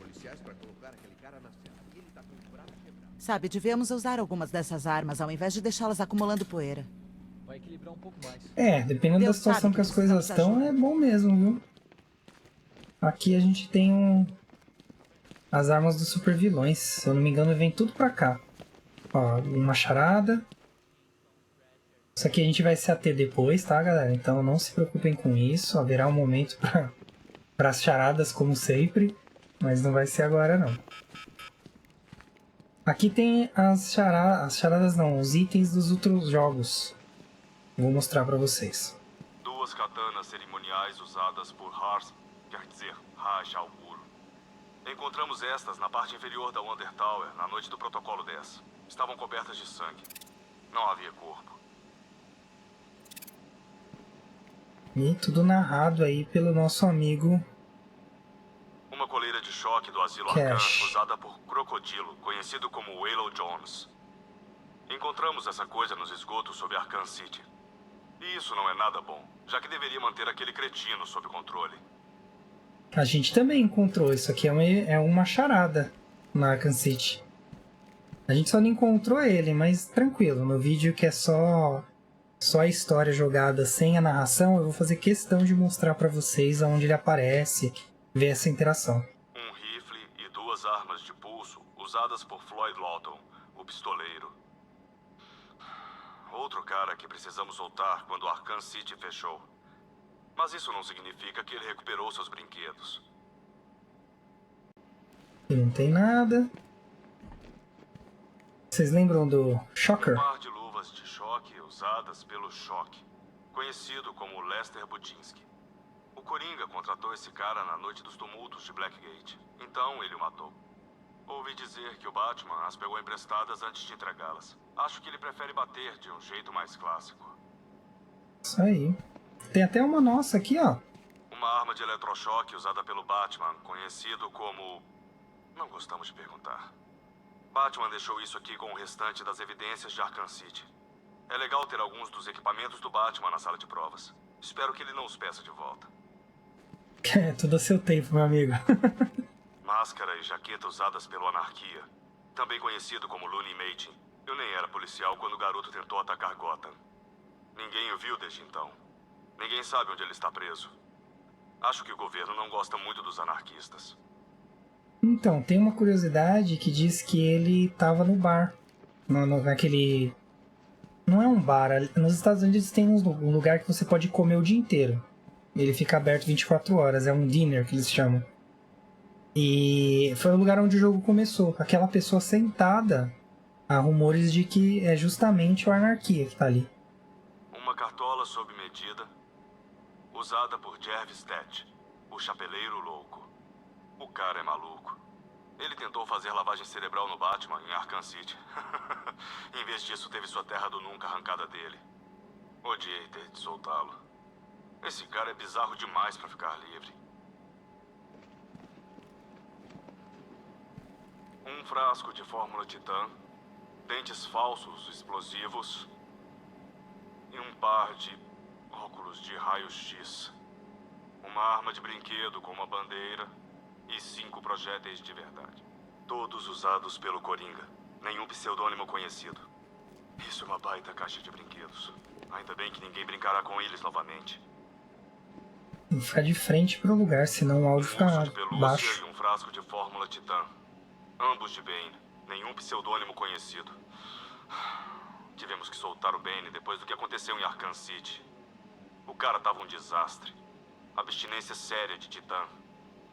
Speaker 25: Sabe, devíamos usar algumas dessas armas ao invés de deixá-las acumulando poeira.
Speaker 21: Vai equilibrar um pouco mais.
Speaker 10: É, dependendo da
Speaker 25: Deus
Speaker 10: situação
Speaker 25: sabe
Speaker 10: que as
Speaker 25: que
Speaker 10: coisas
Speaker 25: precisamos
Speaker 10: estão, é bom mesmo, viu? Aqui a gente tem as armas dos super vilões. Se eu não me engano, vem tudo pra cá. Ó, uma charada. Isso aqui a gente vai se ater depois, tá, galera? Então não se preocupem com isso. Haverá um momento para as charadas, como sempre. Mas não vai ser agora, não. Aqui tem as charadas não, os itens dos outros jogos. Vou mostrar pra vocês.
Speaker 26: 2 katanas cerimoniais usadas por Hars, quer dizer, Raj al Ghul. Encontramos estas na parte inferior da Wonder Tower na noite do Protocolo 10. Estavam cobertas de sangue. Não havia corpo.
Speaker 10: E tudo narrado aí pelo nosso amigo
Speaker 26: Uma coleira de choque do Asilo
Speaker 10: Cash.
Speaker 26: Arcan usada por Crocodilo, conhecido como Willow Jones. Encontramos essa coisa nos esgotos sob Arkham City. E isso não é nada bom, já que deveria manter aquele cretino sob controle.
Speaker 10: A gente também encontrou. Isso aqui é uma charada na Arkham City. A gente só não encontrou ele, mas tranquilo. No vídeo que é só a história jogada sem a narração, eu vou fazer questão de mostrar pra vocês aonde ele aparece, ver essa interação.
Speaker 26: Um rifle e 2 armas de pulso usadas por Floyd Lawton, o pistoleiro. Outro cara que precisamos soltar quando Arkham City fechou. Mas isso não significa que ele recuperou seus brinquedos.
Speaker 10: E não tem nada. Vocês lembram do Shocker?
Speaker 26: Um par de luvas de choque usadas pelo Choque, conhecido como Lester Budinski. O Coringa contratou esse cara na noite dos tumultos de Blackgate. Então ele o matou. Ouvi dizer que o Batman as pegou emprestadas antes de entregá-las. Acho que ele prefere bater de um jeito mais clássico.
Speaker 10: Isso aí. Tem até uma nossa aqui, ó.
Speaker 26: Uma arma de eletrochoque usada pelo Batman, conhecido como... Não gostamos de perguntar. Batman deixou isso aqui com o restante das evidências de Arkham City. É legal ter alguns dos equipamentos do Batman na sala de provas. Espero que ele não os peça de volta.
Speaker 10: É, tudo a seu tempo, meu amigo.
Speaker 26: Máscara e jaqueta usadas pelo Anarquia, também conhecido como Looney Matin. Eu nem era policial quando o garoto tentou atacar Gotham. Ninguém o viu desde então. Ninguém sabe onde ele está preso. Acho que o governo não gosta muito dos anarquistas.
Speaker 10: Então, tem uma curiosidade que diz que ele tava no bar. Naquele... Não é um bar. Nos Estados Unidos tem um lugar que você pode comer o dia inteiro. Ele fica aberto 24 horas. É um dinner que eles chamam. E foi o lugar onde o jogo começou. Aquela pessoa sentada, há rumores de que é justamente o Anarquia que tá ali.
Speaker 26: Uma cartola sob medida, usada por Jervis Tet, o chapeleiro louco. O cara é maluco. Ele tentou fazer lavagem cerebral no Batman em Arkham City. Em vez disso, teve sua terra do nunca arrancada dele. Odiei ter de soltá-lo. Esse cara é bizarro demais pra ficar livre. Um frasco de fórmula Titã, dentes falsos explosivos e um par de óculos de raio-x. Uma arma de brinquedo com uma bandeira e 5 projéteis de verdade. Todos usados pelo Coringa. Nenhum pseudônimo conhecido. Isso é uma baita caixa de brinquedos. Ainda bem que ninguém brincará com eles novamente.
Speaker 10: Vou ficar de frente pro lugar, senão o áudio fica baixo.
Speaker 26: E um frasco de fórmula Titã. Ambos de Bane. Nenhum pseudônimo conhecido. Tivemos que soltar o Bane depois do que aconteceu em Arkham City. O cara tava um desastre. Abstinência séria de Titã.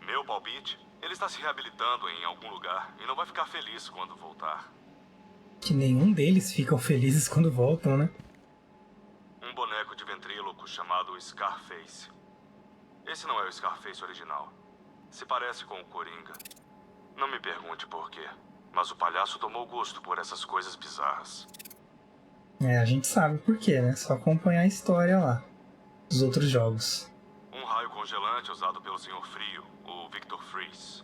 Speaker 26: Meu palpite, ele está se reabilitando em algum lugar e não vai ficar feliz quando voltar.
Speaker 10: Que nenhum deles ficam felizes quando voltam, né?
Speaker 26: Um boneco de ventríloco chamado Scarface. Esse não é o Scarface original. Se parece com o Coringa. Não me pergunte por quê, mas o palhaço tomou gosto por essas coisas bizarras.
Speaker 10: É, a gente sabe por quê, né? Só acompanhar a história lá dos outros jogos.
Speaker 26: Um raio congelante usado pelo Senhor Frio, o Victor Freeze.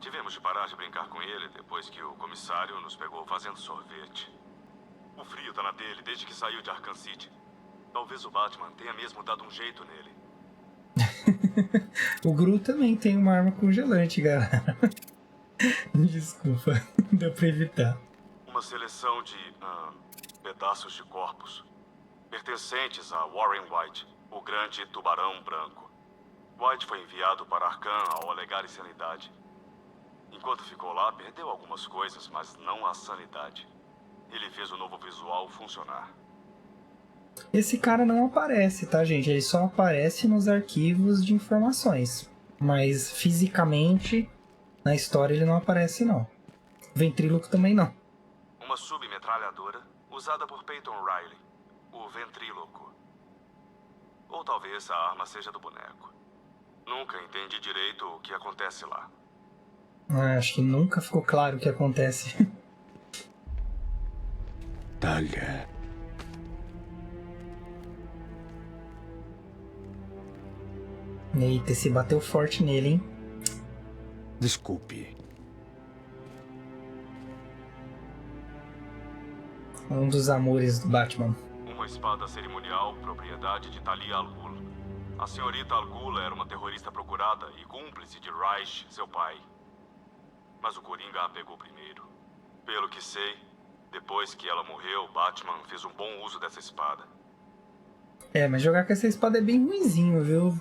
Speaker 26: Tivemos de parar de brincar com ele depois que o comissário nos pegou fazendo sorvete. O Frio tá na dele desde que saiu de Arkham City. Talvez o Batman tenha mesmo dado um jeito nele.
Speaker 10: O Gru também tem uma arma congelante, galera. Desculpa, deu pra evitar.
Speaker 26: Uma seleção de pedaços de corpos pertencentes a Warren White, o grande tubarão branco. White foi enviado para Arkham ao alegar insanidade. Enquanto ficou lá, perdeu algumas coisas, mas não a sanidade. Ele fez o novo visual funcionar.
Speaker 10: Esse cara não aparece, tá, gente? Ele só aparece nos arquivos de informações. Mas fisicamente, na história, ele não aparece, não. Ventríloco também não.
Speaker 26: Uma submetralhadora usada por Peyton Riley, o ventríloco. Ou talvez a arma seja do boneco. Nunca entendi direito o que acontece lá.
Speaker 10: Acho que nunca ficou claro o que acontece.
Speaker 2: Talha.
Speaker 10: Eita, esse bateu forte nele, hein?
Speaker 2: Desculpe.
Speaker 10: Um dos amores do Batman.
Speaker 26: Uma espada cerimonial, propriedade de Talia Al Ghul. A senhorita Al Ghul era uma terrorista procurada e cúmplice de Ra's, seu pai. Mas o Coringa a pegou primeiro. Pelo que sei, depois que ela morreu, Batman fez um bom uso dessa espada.
Speaker 10: É, mas jogar com essa espada é bem ruinzinho, viu?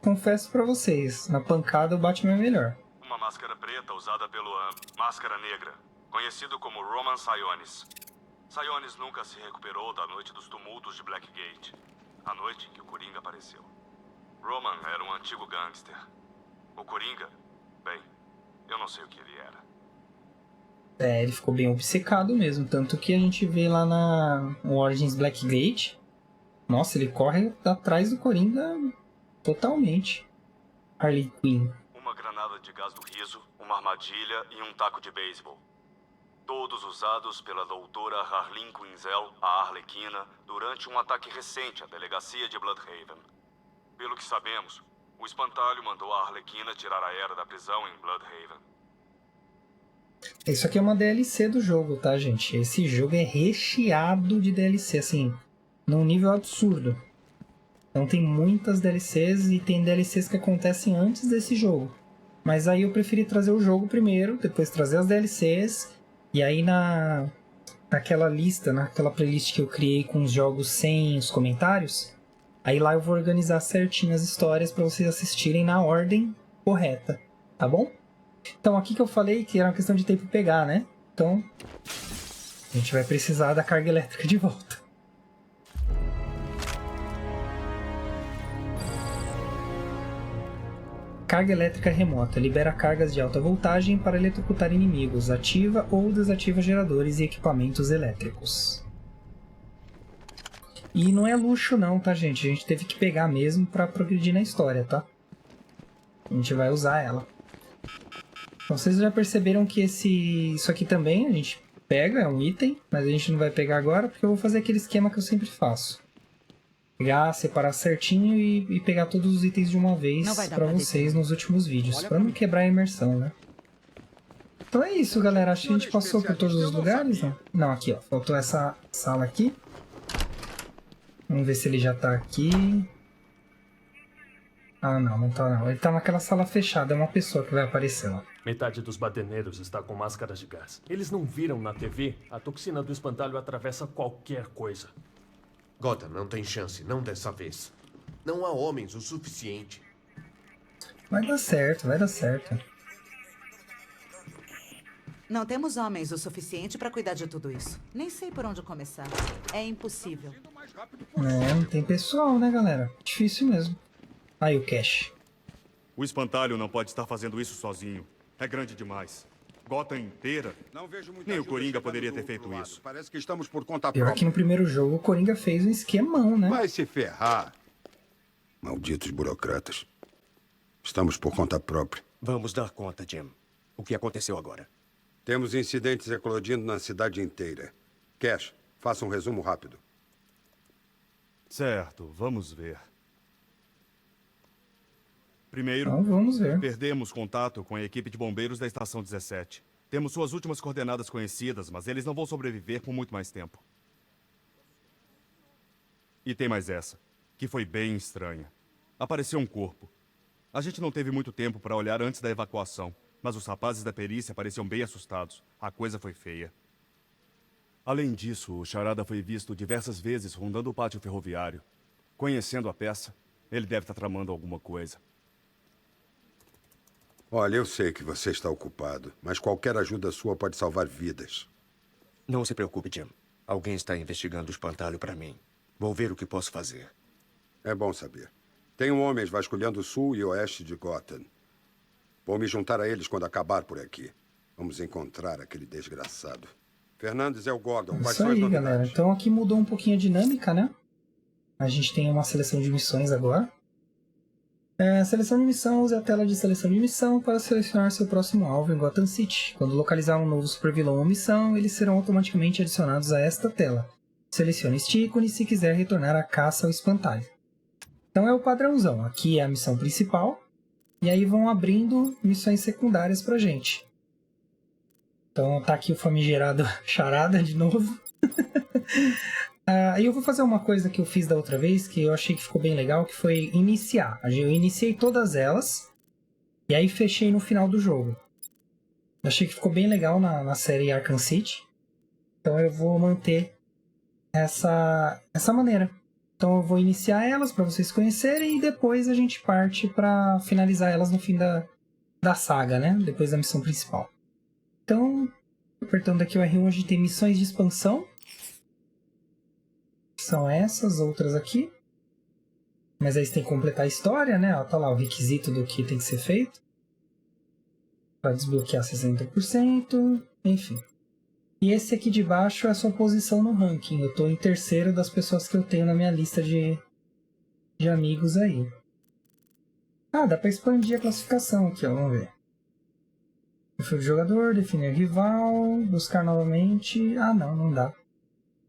Speaker 10: Confesso pra vocês. Na pancada o Batman é melhor.
Speaker 26: Uma máscara preta usada pelo Máscara Negra, conhecido como Roman Sionis. Sionis nunca se recuperou da noite dos tumultos de Blackgate, a noite em que o Coringa apareceu. Roman era um antigo gangster. O Coringa, bem, eu não sei o que ele era.
Speaker 10: É, ele ficou bem obcecado mesmo, tanto que a gente vê lá na Origins Blackgate. Nossa, ele corre atrás do Coringa totalmente. Harley Quinn.
Speaker 26: Uma granada de gás do riso, uma armadilha e um taco de beisebol. Todos usados pela doutora Harleen Quinzel, a Arlequina, durante um ataque recente à delegacia de Bloodhaven. Pelo que sabemos, o espantalho mandou a Arlequina tirar a Era da prisão em Bloodhaven.
Speaker 10: Isso aqui é uma DLC do jogo, tá, gente? Esse jogo é recheado de DLC, assim, num nível absurdo. Então tem muitas DLCs e tem DLCs que acontecem antes desse jogo. Mas aí eu preferi trazer o jogo primeiro, depois trazer as DLCs, e aí naquela lista, naquela playlist que eu criei com os jogos sem os comentários, aí lá eu vou organizar certinho as histórias para vocês assistirem na ordem correta, tá bom? Então aqui que eu falei que era uma questão de tempo pegar, né? Então a gente vai precisar da carga elétrica de volta. Carga elétrica remota. Libera cargas de alta voltagem para eletrocutar inimigos. Ativa ou desativa geradores e equipamentos elétricos. E não é luxo não, tá, gente? A gente teve que pegar mesmo para progredir na história, tá? A gente vai usar ela. Então, vocês já perceberam que isso aqui também a gente pega, é um item, mas a gente não vai pegar agora porque eu vou fazer aquele esquema que eu sempre faço. Pegar, separar certinho e pegar todos os itens de uma vez pra vocês nos últimos vídeos, pra não quebrar a imersão, né? Então é isso, galera. Acho que a gente passou por todos os lugares, né? Não, aqui, ó. Faltou essa sala aqui. Vamos ver se ele já tá aqui. Ah, não tá não. Ele tá naquela sala fechada, é uma pessoa que vai aparecer lá.
Speaker 1: Metade dos badeneiros está com máscaras de gás. Eles não viram na TV? A toxina do espantalho atravessa qualquer coisa.
Speaker 24: Gotham não tem chance, não dessa vez. Não há homens o suficiente.
Speaker 10: Vai dar certo, vai dar certo.
Speaker 25: Não temos homens o suficiente para cuidar de tudo isso. Nem sei por onde começar. É impossível.
Speaker 10: É, não tem pessoal, né, galera? Difícil mesmo. Aí o Cash.
Speaker 4: O espantalho não pode estar fazendo isso sozinho. É grande demais. Gotham inteira. Nem o Coringa poderia ter feito isso.
Speaker 2: Parece que estamos por conta
Speaker 10: Pior
Speaker 2: própria.
Speaker 10: que no primeiro jogo o Coringa fez um esquemão, né?
Speaker 2: Vai se ferrar. Malditos burocratas. Estamos por conta própria.
Speaker 3: Vamos dar conta, Jim. O que aconteceu agora?
Speaker 2: Temos incidentes eclodindo na cidade inteira. Cash, faça um resumo rápido.
Speaker 4: Certo, vamos ver. Primeiro,
Speaker 10: então, vamos ver.
Speaker 4: Perdemos contato com a equipe de bombeiros da Estação 17. Temos suas últimas coordenadas conhecidas, mas eles não vão sobreviver por muito mais tempo. E tem mais essa, que foi bem estranha. Apareceu um corpo. A gente não teve muito tempo para olhar antes da evacuação, mas os rapazes da perícia pareciam bem assustados. A coisa foi feia. Além disso, o Charada foi visto diversas vezes rondando o pátio ferroviário. Conhecendo a peça, ele deve estar tramando alguma coisa.
Speaker 2: Olha, eu sei que você está ocupado, mas qualquer ajuda sua pode salvar vidas.
Speaker 3: Não se preocupe, Jim. Alguém está investigando o espantalho para mim. Vou ver o que posso fazer.
Speaker 2: É bom saber. Tenho homens vasculhando o sul e oeste de Gotham. Vou me juntar a eles quando acabar por aqui. Vamos encontrar aquele desgraçado. Fernandes é o Gordon. Quais
Speaker 10: Isso
Speaker 2: são as
Speaker 10: aí,
Speaker 2: novidades?
Speaker 10: galera. Então aqui mudou um pouquinho a dinâmica, né? A gente tem uma seleção de missões agora. Seleção de missão, use a tela de seleção de missão para selecionar seu próximo alvo em Gotham City. Quando localizar um novo supervilão ou missão, eles serão automaticamente adicionados a esta tela. Selecione este ícone se quiser retornar à caça ao espantalho. Então é o padrãozão. Aqui é a missão principal. E aí vão abrindo missões secundárias pra gente. Então tá aqui o famigerado Charada de novo. Eu vou fazer uma coisa que eu fiz da outra vez, que eu achei que ficou bem legal, que foi iniciar. Eu iniciei todas elas, e aí fechei no final do jogo. Eu achei que ficou bem legal na série Arkham City. Então eu vou manter essa maneira. Então eu vou iniciar elas para vocês conhecerem, e depois a gente parte para finalizar elas no fim da saga, né? Depois da missão principal. Então, apertando aqui o R1, a gente tem missões de expansão. São essas, outras aqui. Mas aí você tem que completar a história, né? Ó, tá lá o requisito do que tem que ser feito. Para desbloquear 60%, enfim. E esse aqui de baixo é a sua posição no ranking. Eu tô em terceiro das pessoas que eu tenho na minha lista de amigos aí. Dá para expandir a classificação aqui, ó, vamos ver. Perfil do jogador, definir rival, buscar novamente... não dá.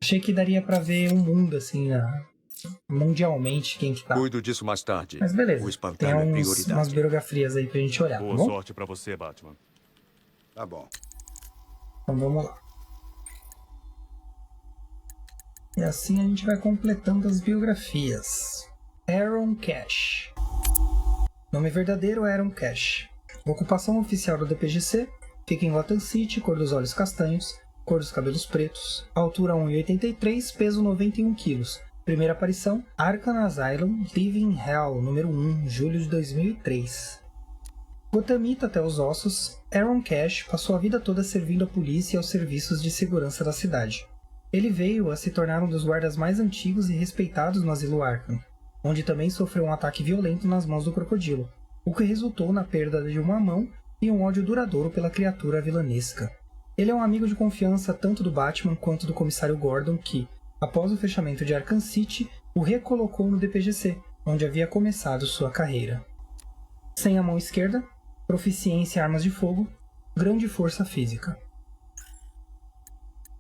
Speaker 10: Achei que daria pra ver o mundo, assim, mundialmente, quem que tá.
Speaker 3: Cuido disso mais tarde.
Speaker 10: Mas beleza,
Speaker 3: O espantalho
Speaker 10: tem umas biografias aí pra gente olhar,
Speaker 4: Boa
Speaker 10: tá bom?
Speaker 4: sorte pra você, Batman.
Speaker 2: Tá bom.
Speaker 10: Então vamos lá. E assim a gente vai completando as biografias. Aaron Cash. Nome verdadeiro: Aaron Cash. Ocupação oficial do DPGC. Fica em Gotham City, cor dos olhos castanhos, cor dos cabelos pretos, altura 1,83, peso 91 kg. Primeira aparição: Arkham Asylum, Living Hell, número 1, julho de 2003. Gothamita até os ossos, Aaron Cash passou a vida toda servindo a polícia e aos serviços de segurança da cidade. Ele veio a se tornar um dos guardas mais antigos e respeitados no asilo Arkham, onde também sofreu um ataque violento nas mãos do Crocodilo, o que resultou na perda de uma mão e um ódio duradouro pela criatura vilanesca. Ele é um amigo de confiança tanto do Batman quanto do comissário Gordon que, após o fechamento de Arkham City, o recolocou no DPGC, onde havia começado sua carreira. Sem a mão esquerda, proficiência em armas de fogo, grande força física.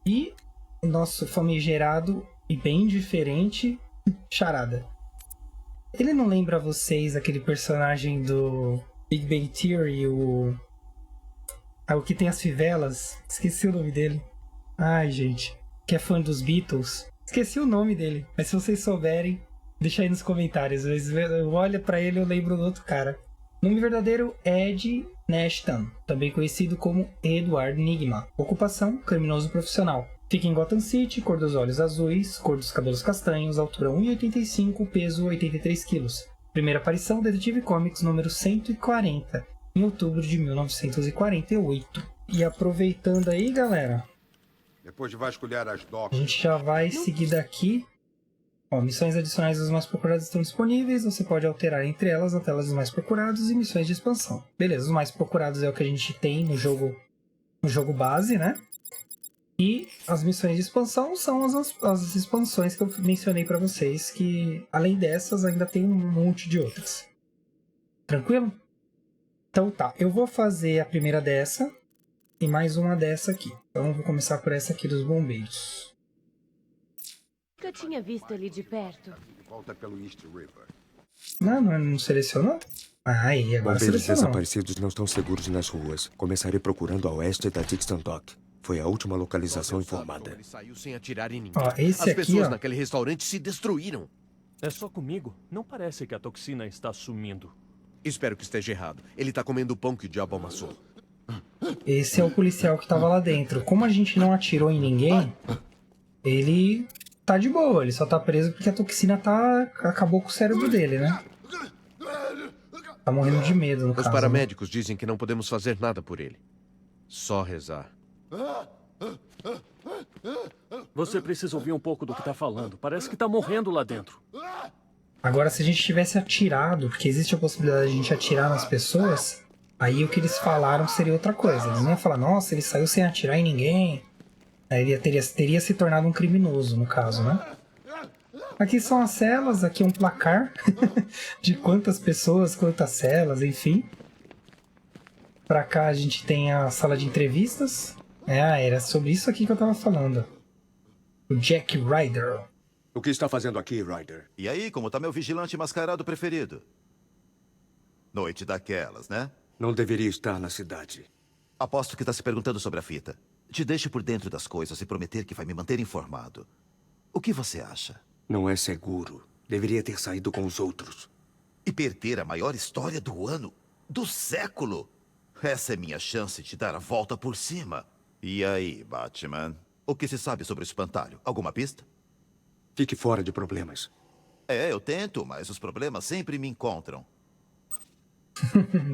Speaker 10: E o nosso famigerado e bem diferente Charada. Ele não lembra a vocês aquele personagem do Big Bang Theory, o que tem as fivelas? Esqueci o nome dele. Ai, gente. Que é fã dos Beatles. Esqueci o nome dele. Mas se vocês souberem, deixa aí nos comentários. Eu olho pra ele e eu lembro do outro cara. Nome verdadeiro: Ed Nashton, também conhecido como Edward Nigma. Ocupação: criminoso profissional. Fica em Gotham City, cor dos olhos azuis, cor dos cabelos castanhos, altura 1,85, peso 83 kg. Primeira aparição: Detetive Comics número 140, em outubro de 1948. E aproveitando aí, galera,
Speaker 2: depois de vasculhar as
Speaker 10: a
Speaker 2: docas,
Speaker 10: gente já vai seguir daqui. Ó, missões adicionais dos mais procurados estão disponíveis. Você pode alterar entre elas a tela dos mais procurados e missões de expansão. Beleza, os mais procurados é o que a gente tem no jogo base, né? E as missões de expansão são as expansões que eu mencionei pra vocês, que além dessas ainda tem um monte de outras. Tranquilo? Então tá, eu vou fazer a primeira dessa e mais uma dessa aqui. Então eu vou começar por essa aqui dos bombeiros.
Speaker 5: Eu tinha visto ele de perto.
Speaker 2: volta pelo East River.
Speaker 10: Não selecionou? Ah, e agora
Speaker 11: Bombeiros
Speaker 10: selecionou.
Speaker 11: desaparecidos não estão seguros nas ruas. Começarei procurando a oeste da Dixon Dock. Foi a última localização informada.
Speaker 24: Ele saiu sem atirar em ninguém.
Speaker 10: Ó, esse
Speaker 24: As
Speaker 10: aqui,
Speaker 24: pessoas
Speaker 10: ó.
Speaker 24: naquele restaurante se destruíram.
Speaker 1: É só comigo? Não parece que a toxina está sumindo.
Speaker 24: Espero que esteja errado. Ele tá comendo o pão que o diabo amassou.
Speaker 10: Esse é o policial que tava lá dentro. Como a gente não atirou em ninguém, ele tá de boa. Ele só tá preso porque a toxina acabou com o cérebro dele, né? Tá morrendo de medo, no
Speaker 24: Os
Speaker 10: caso.
Speaker 24: paramédicos dizem que não podemos fazer nada por ele. Só rezar.
Speaker 1: Você precisa ouvir um pouco do que tá falando. Parece que tá morrendo lá dentro.
Speaker 10: Agora, se a gente tivesse atirado, porque existe a possibilidade de a gente atirar nas pessoas, aí o que eles falaram seria outra coisa. Eles não iam falar, nossa, ele saiu sem atirar em ninguém. Aí ele teria se tornado um criminoso, no caso, né? Aqui são as celas, aqui é um placar de quantas pessoas, quantas celas, enfim. Pra cá a gente tem a sala de entrevistas. Era sobre isso aqui que eu tava falando. O Jack Ryder.
Speaker 11: O que está fazendo aqui, Ryder?
Speaker 6: E aí, como tá meu vigilante mascarado preferido? Noite daquelas, né?
Speaker 11: Não deveria estar na cidade.
Speaker 6: Aposto que tá se perguntando sobre a fita. Te deixo por dentro das coisas e prometer que vai me manter informado. O que você acha?
Speaker 11: Não é seguro. Deveria ter saído com os outros.
Speaker 6: E perder a maior história do ano, do século. Essa é minha chance de dar a volta por cima. E aí, Batman? O que se sabe sobre o espantalho? Alguma pista?
Speaker 11: Fique fora de problemas.
Speaker 6: Eu tento, mas os problemas sempre me encontram.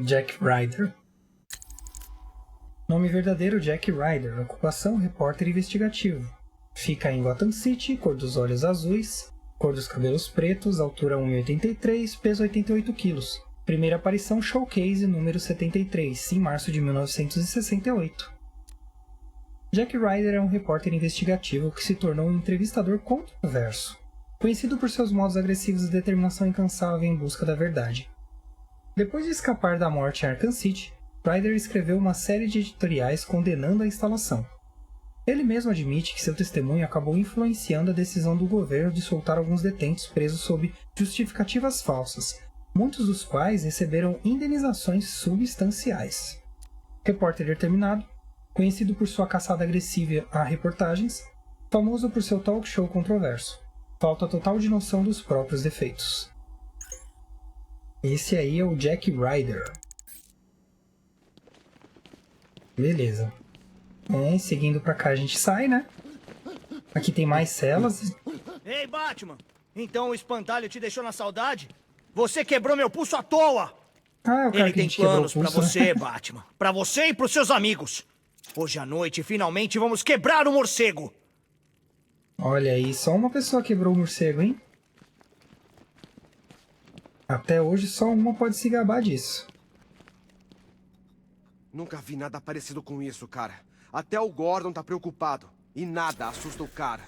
Speaker 10: Jack Ryder. Nome verdadeiro: Jack Ryder. Ocupação: repórter investigativo. Fica em Gotham City, cor dos olhos azuis, cor dos cabelos pretos, altura 1,83, peso 88 quilos. Primeira aparição: Showcase número 73, em março de 1968. Jack Ryder é um repórter investigativo que se tornou um entrevistador controverso, conhecido por seus modos agressivos e determinação incansável em busca da verdade. Depois de escapar da morte em Arkham City, Ryder escreveu uma série de editoriais condenando a instalação. Ele mesmo admite que seu testemunho acabou influenciando a decisão do governo de soltar alguns detentos presos sob justificativas falsas, muitos dos quais receberam indenizações substanciais. Repórter determinado, Conhecido por sua caçada agressiva a reportagens, famoso por seu talk show controverso. Falta total de noção dos próprios defeitos. Esse aí é o Jack Ryder. Beleza. Seguindo pra cá a gente sai, né? Aqui tem mais celas.
Speaker 8: Ei, Batman! Então o espantalho te deixou na saudade? Você quebrou meu pulso à toa!
Speaker 10: Ah, é o cara
Speaker 8: Ele
Speaker 10: que a
Speaker 8: tem
Speaker 10: gente quebrou o
Speaker 8: planos pra
Speaker 10: pulso, né?
Speaker 8: você, Batman. Pra você e pros seus amigos. Hoje à noite, finalmente, vamos quebrar o morcego!
Speaker 10: Olha aí, só uma pessoa quebrou o morcego, hein? Até hoje só uma pode se gabar disso.
Speaker 9: Nunca vi nada parecido com isso, cara. Até o Gordon tá preocupado. E nada assusta o cara.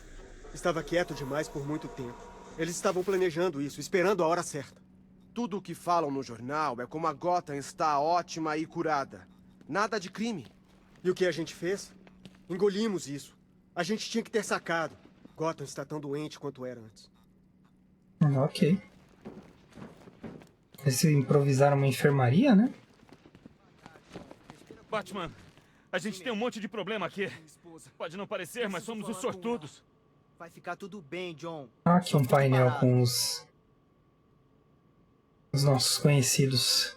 Speaker 19: Estava quieto demais por muito tempo. Eles estavam planejando isso, esperando a hora certa.
Speaker 9: Tudo o que falam no jornal é como a Gotham está ótima e curada. Nada de crime.
Speaker 19: E o que a gente fez? Engolimos isso. A gente tinha que ter sacado. Gotham está tão doente quanto era antes.
Speaker 10: Ok. Eles improvisaram uma enfermaria, né?
Speaker 15: Batman, a gente tem um monte de problema aqui. Pode não parecer, mas somos os sortudos.
Speaker 8: Vai ficar tudo bem, John.
Speaker 10: Aqui um painel com os nossos conhecidos.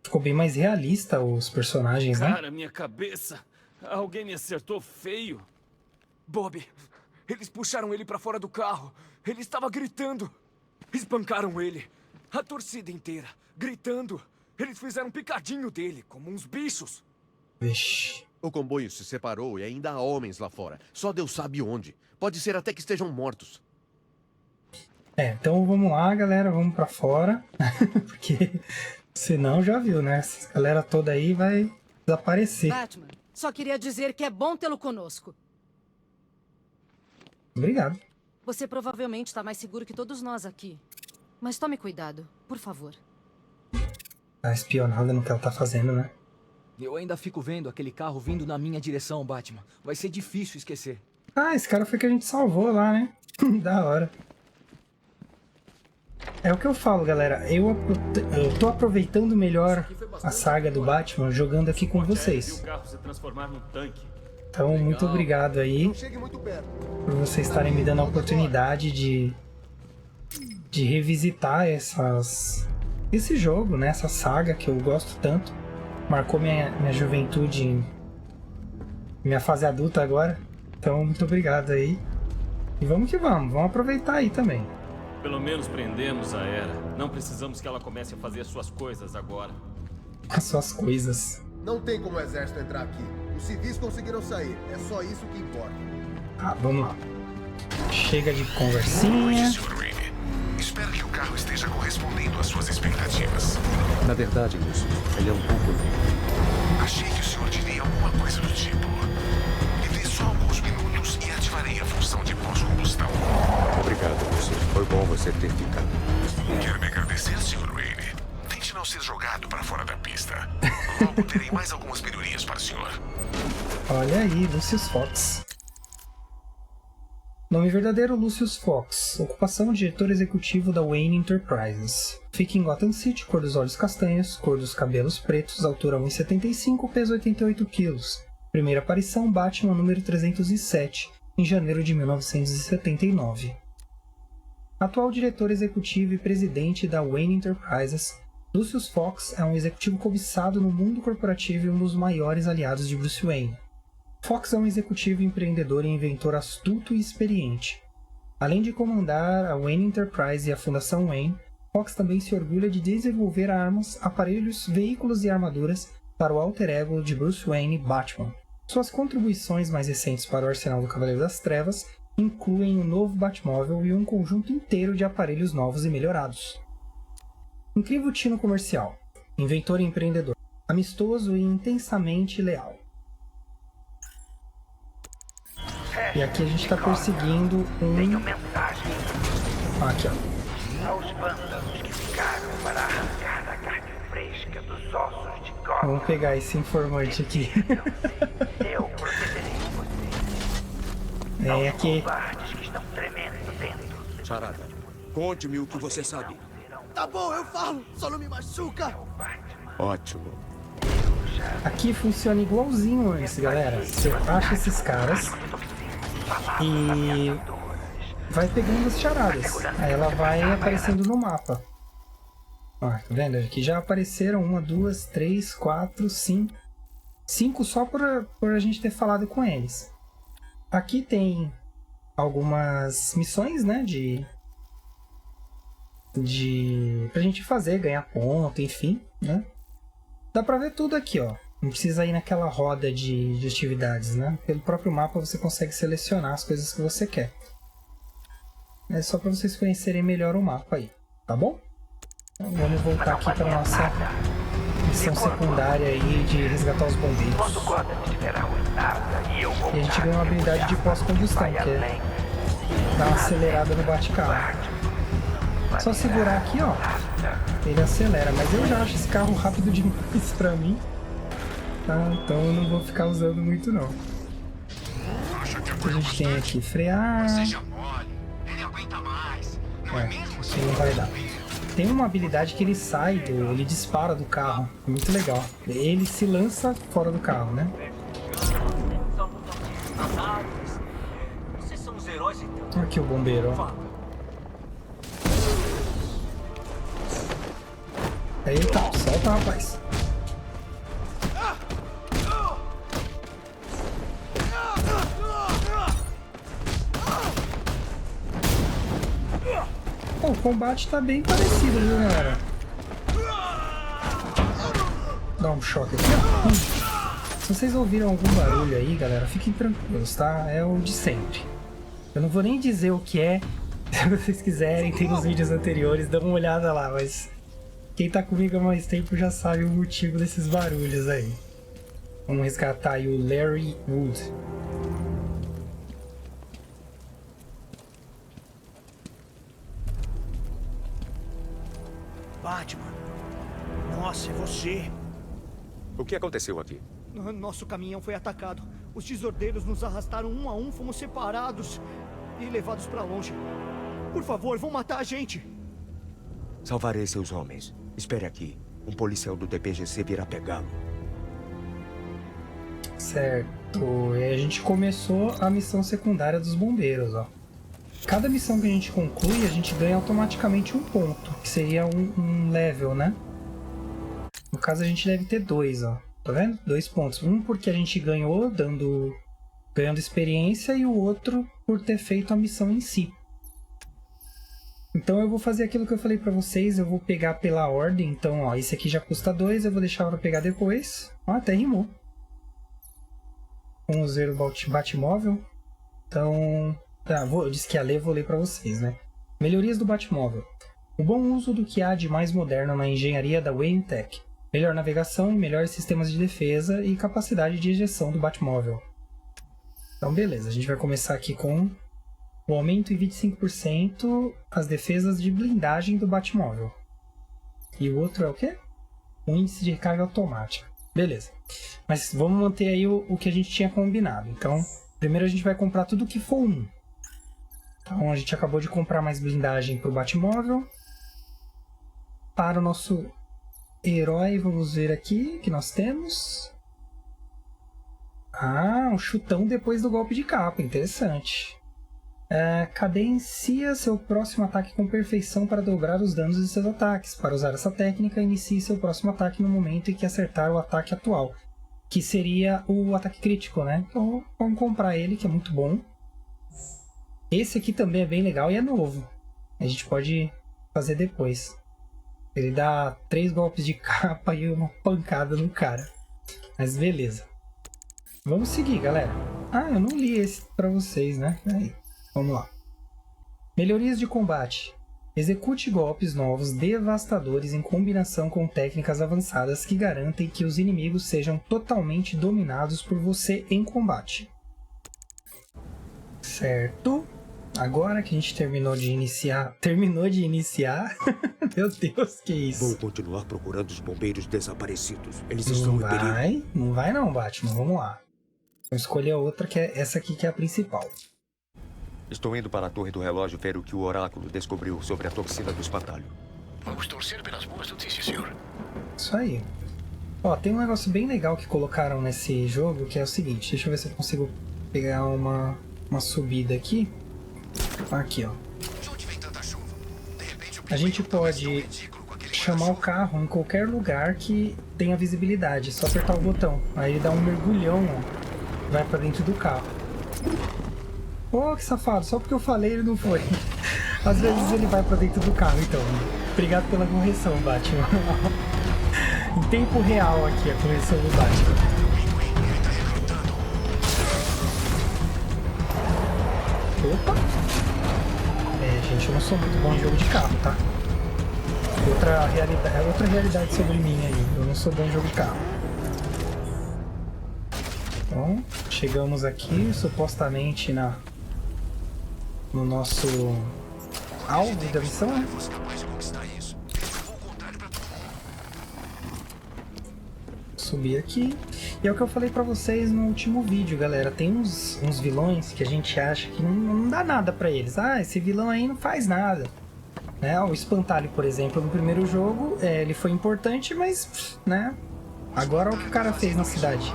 Speaker 10: Ficou bem mais realista os personagens, né?
Speaker 15: Cara, minha cabeça. Alguém me acertou feio.
Speaker 12: Bob, eles puxaram ele pra fora do carro. Ele estava gritando. Espancaram ele. A torcida inteira, gritando. Eles fizeram um picadinho dele, como uns bichos.
Speaker 10: Vixe.
Speaker 24: O comboio se separou e ainda há homens lá fora. Só Deus sabe onde. Pode ser até que estejam mortos.
Speaker 10: Então vamos lá, galera. Vamos pra fora. Porque senão já viu, né? Essa galera toda aí vai desaparecer.
Speaker 13: Batman, só queria dizer que é bom tê-lo conosco.
Speaker 10: Obrigado.
Speaker 13: Você provavelmente está mais seguro que todos nós aqui. Mas tome cuidado, por favor.
Speaker 10: Tá espionada no que ela tá fazendo, né?
Speaker 14: Eu ainda fico vendo aquele carro vindo na minha direção, Batman. Vai ser difícil esquecer.
Speaker 10: Ah, esse cara foi que a gente salvou lá, né? Da hora. É o que eu falo, galera. Eu tô aproveitando melhor a saga do Batman jogando aqui com vocês. Então, muito obrigado aí por vocês estarem me dando a oportunidade de revisitar esse jogo, né? Essa saga que eu gosto tanto. Marcou minha juventude, minha fase adulta agora. Então, muito obrigado aí. E vamos que vamos aproveitar aí também.
Speaker 1: Pelo menos prendemos a Era. Não precisamos que ela comece a fazer as suas coisas agora.
Speaker 10: As suas coisas.
Speaker 18: Não tem como o exército entrar aqui. Os civis conseguiram sair. É só isso que importa.
Speaker 10: Tá, vamos lá. Chega de conversinha.
Speaker 3: Espero que o carro esteja correspondendo às suas expectativas.
Speaker 11: Na verdade, Lúcio, ele é um pouco lento.
Speaker 3: Achei que o senhor diria alguma coisa do tipo. Me dê só alguns minutos e ativarei a função de pós-combustão.
Speaker 11: Obrigado, Lúcio. Foi bom você ter ficado.
Speaker 3: Quero me agradecer, Sr. Wayne. Tente não ser jogado para fora da pista. Logo terei mais algumas penurias para o senhor.
Speaker 10: Olha aí, Lucius Fox. Nome verdadeiro, Lucius Fox. Ocupação, diretor executivo da Wayne Enterprises. Fica em Gotham City, cor dos olhos castanhos, cor dos cabelos pretos, altura 1,75, peso 88 kg. Primeira aparição, Batman número 307, em janeiro de 1979. Atual diretor executivo e presidente da Wayne Enterprises, Lucius Fox é um executivo cobiçado no mundo corporativo e um dos maiores aliados de Bruce Wayne. Fox é um executivo empreendedor e inventor astuto e experiente. Além de comandar a Wayne Enterprise e a Fundação Wayne, Fox também se orgulha de desenvolver armas, aparelhos, veículos e armaduras para o alter ego de Bruce Wayne, Batman. Suas contribuições mais recentes para o arsenal do Cavaleiro das Trevas incluem o novo Batmóvel e um conjunto inteiro de aparelhos novos e melhorados. Incrível tino comercial, inventor e empreendedor, amistoso e intensamente leal. E aqui a gente tá perseguindo um...
Speaker 3: Tenho mensagem.
Speaker 10: Aqui, ó.
Speaker 3: Aos vândalos que ficaram para arrancar da carne fresca dos ossos de Gotham.
Speaker 10: Vamos pegar esse informante aqui.
Speaker 3: Eu protegerei você.
Speaker 10: É aqui.
Speaker 3: Covardes que estão tremendo dentro.
Speaker 24: Charada, conte-me o que você sabe.
Speaker 8: Tá bom, eu falo. Só não me machuca.
Speaker 11: Ótimo.
Speaker 10: Aqui funciona igualzinho antes, galera. Você acha esses caras e vai pegando as charadas. Aí ela vai aparecendo no mapa. Ó, tá vendo? Aqui já apareceram 1, 2, 3, 4, 5. 5 só por a gente ter falado com eles. Aqui tem algumas missões, né? Pra gente fazer, ganhar ponto, enfim, né? Dá pra ver tudo aqui, ó. Não precisa ir naquela roda de atividades, né? Pelo próprio mapa você consegue selecionar as coisas que você quer. É só pra vocês conhecerem melhor o mapa aí, tá bom? Então, vamos voltar aqui pra nossa missão secundária aí de resgatar os bombeiros. E a gente ganha uma habilidade de pós-combustão, que é dar uma acelerada no bate-carro. Só segurar aqui, ó, ele acelera, mas eu já acho esse carro rápido demais pra mim, tá? Então eu não vou ficar usando muito não. A gente tem aqui frear. Isso não vai dar. Tem uma habilidade que ele sai, ele dispara do carro, muito legal. Ele se lança fora do carro, né?
Speaker 12: Vocês são os heróis então.
Speaker 10: Aqui o bombeiro, ó. Eita, solta, rapaz. Pô, o combate tá bem parecido, viu, galera? Dá um choque aqui, ó. Se vocês ouviram algum barulho aí, galera, fiquem tranquilos, tá? É o de sempre. Eu não vou nem dizer o que é. Se vocês quiserem, tem nos vídeos anteriores, dá uma olhada lá, mas... Quem tá comigo há mais tempo já sabe o motivo desses barulhos aí. Vamos resgatar aí o Larry Wood.
Speaker 8: Batman. Nossa, é você.
Speaker 11: O que aconteceu aqui?
Speaker 8: Nosso caminhão foi atacado. Os desordeiros nos arrastaram um a um, fomos separados e levados pra longe. Por favor, vão matar a gente.
Speaker 11: Salvarei seus homens. Espere aqui. Um policial do DPGC virá pegá-lo.
Speaker 10: Certo. E a gente começou a missão secundária dos bombeiros, ó. Cada missão que a gente conclui, a gente ganha automaticamente um ponto, que seria um level, né? No caso, a gente deve ter 2, ó. Tá vendo? 2 pontos. Um porque a gente ganhou, ganhando experiência, e o outro por ter feito a missão em si. Então eu vou fazer aquilo que eu falei pra vocês, eu vou pegar pela ordem. Então, ó, esse aqui já custa 2, eu vou deixar pra pegar depois. Ó, até rimou. Vamos ver o Batmóvel. Então, eu disse que ia ler, vou ler pra vocês, né? Melhorias do Batmóvel. O bom uso do que há de mais moderno na engenharia da Wayne Tech. Melhor navegação e melhores sistemas de defesa e capacidade de ejeção do Batmóvel. Então, beleza, a gente vai começar aqui com... o aumento em 25% as defesas de blindagem do Batmóvel. E o outro é o quê? O índice de recarga automática. Beleza. Mas vamos manter aí o que a gente tinha combinado. Então, primeiro a gente vai comprar tudo que for 1. Então, a gente acabou de comprar mais blindagem para o Batmóvel. Para o nosso herói, vamos ver aqui o que nós temos. Ah, um chutão depois do golpe de capa. Interessante. Cadencia seu próximo ataque com perfeição para dobrar os danos de seus ataques. Para usar essa técnica, inicie seu próximo ataque no momento em que acertar o ataque atual, que seria o ataque crítico, né? Então vamos comprar ele, que é muito bom. Esse aqui também é bem legal e é novo. A gente pode fazer depois. Ele dá 3 golpes de capa e uma pancada no cara. Mas beleza. Vamos seguir, galera. Ah, eu não li esse pra vocês, né? Aí. Vamos lá. Melhorias de combate. Execute golpes novos devastadores em combinação com técnicas avançadas que garantem que os inimigos sejam totalmente dominados por você em combate. Certo. Agora que a gente terminou de iniciar... Meu Deus, que isso?
Speaker 11: Vou continuar procurando os bombeiros desaparecidos. Eles estão em perigo.
Speaker 10: Não vai não, Batman. Vamos lá. Vamos escolher a outra, que é essa aqui, que é a principal.
Speaker 11: Estou indo para a torre do relógio ver o que o oráculo descobriu sobre a toxina do espantalho.
Speaker 3: Vamos torcer pelas boas notícias, senhor.
Speaker 10: Isso aí. Ó, tem um negócio bem legal que colocaram nesse jogo, que é o seguinte. Deixa eu ver se eu consigo pegar uma subida aqui. Aqui, ó. A gente pode chamar o carro em qualquer lugar que tenha visibilidade. É só apertar o botão. Aí ele dá um mergulhão, ó. Vai pra dentro do carro. Oh, que safado. Só porque eu falei ele não foi. Às vezes ele vai pra dentro do carro, então. Obrigado pela correção, Batman. Em tempo real aqui, a correção do Batman. Opa! Gente, eu não sou muito bom em jogo de carro, tá? Outra realidade sobre mim aí. Eu não sou bom em jogo de carro. Então, chegamos aqui, supostamente no nosso alvo da missão, né? Subir aqui. E é o que eu falei pra vocês no último vídeo, galera. Tem uns vilões que a gente acha que não dá nada pra eles. Ah, esse vilão aí não faz nada. Né? O Espantalho, por exemplo, no primeiro jogo, ele foi importante, mas, né? Agora olha o que o cara fez na cidade.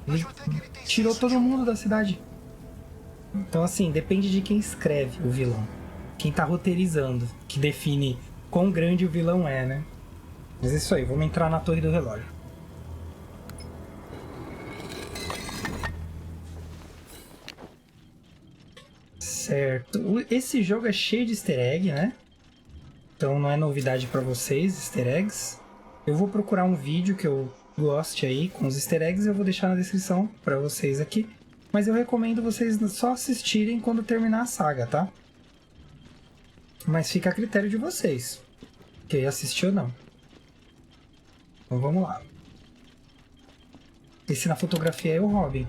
Speaker 10: Ele tirou todo mundo da cidade. Então, assim, depende de quem escreve o vilão. Quem tá roteirizando, que define quão grande o vilão é, né? Mas é isso aí, vamos entrar na Torre do Relógio. Certo. Esse jogo é cheio de easter egg, né? Então não é novidade pra vocês, easter eggs. Eu vou procurar um vídeo que eu goste aí com os easter eggs e eu vou deixar na descrição pra vocês aqui. Mas eu recomendo vocês só assistirem quando terminar a saga, tá? Mas fica a critério de vocês. Quem assistiu ou não. Então vamos lá. Esse na fotografia é o Robin.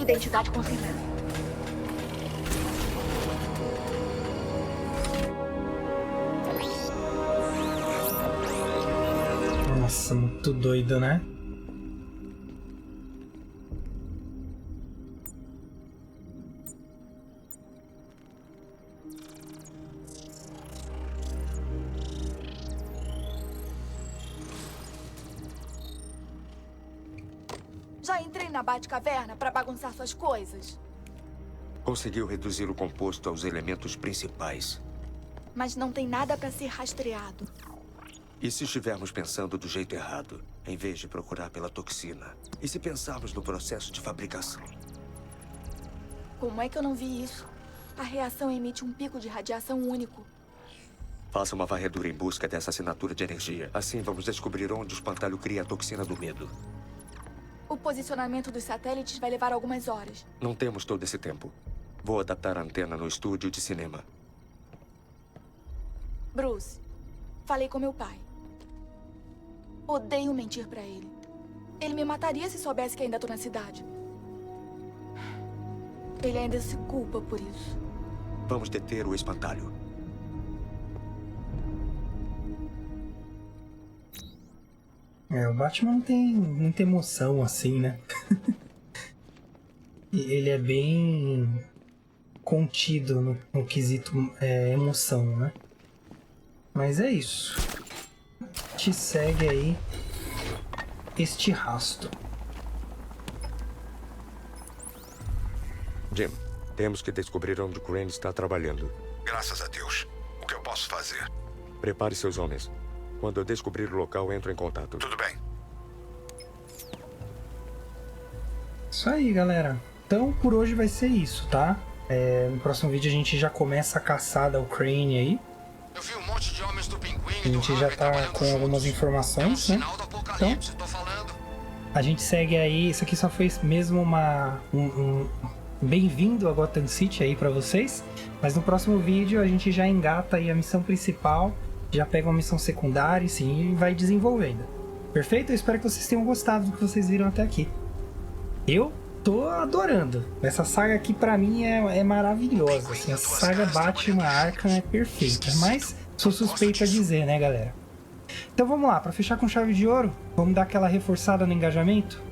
Speaker 7: Identidade confirmada.
Speaker 10: Nossa, muito doido, né?
Speaker 7: Já entrei na Batcaverna para bagunçar suas coisas.
Speaker 11: Conseguiu reduzir o composto aos elementos principais.
Speaker 7: Mas não tem nada para ser rastreado.
Speaker 11: E se estivermos pensando do jeito errado, em vez de procurar pela toxina? E se pensarmos no processo de fabricação?
Speaker 7: Como é que eu não vi isso? A reação emite um pico de radiação único.
Speaker 11: Faça uma varredura em busca dessa assinatura de energia. Assim vamos descobrir onde o espantalho cria a toxina do medo.
Speaker 7: O posicionamento dos satélites vai levar algumas horas.
Speaker 11: Não temos todo esse tempo. Vou adaptar a antena no estúdio de cinema.
Speaker 7: Bruce, falei com meu pai. Odeio mentir pra ele. Ele me mataria se soubesse que ainda tô na cidade. Ele ainda se culpa por isso.
Speaker 11: Vamos deter o espantalho.
Speaker 10: O Batman não tem muita emoção assim, né? Ele é bem contido no quesito emoção, né? Mas é isso. Te segue aí este rastro.
Speaker 11: Jim, temos que descobrir onde Crane está trabalhando.
Speaker 2: Graças a Deus. O que eu posso fazer?
Speaker 11: Prepare seus homens. Quando eu descobrir o local, entro em contato.
Speaker 2: Tudo bem.
Speaker 10: Isso aí, galera. Então, por hoje vai ser isso, tá? No próximo vídeo a gente já começa a caçada ao Crane aí.
Speaker 3: Eu vi um monte de homens do Pinguim.
Speaker 10: A gente já tá com algumas informações, né? Então, a gente segue aí. Isso aqui só foi mesmo um bem-vindo a Gotham City aí pra vocês. Mas no próximo vídeo a gente já engata aí a missão principal. Já pega uma missão secundária e sim, e vai desenvolvendo. Perfeito? Eu espero que vocês tenham gostado do que vocês viram até aqui. Eu tô adorando. Essa saga aqui pra mim é maravilhosa. Assim, a saga Batman Arkham é perfeita. Mas sou suspeito a dizer, né, galera? Então vamos lá, pra fechar com chave de ouro, vamos dar aquela reforçada no engajamento?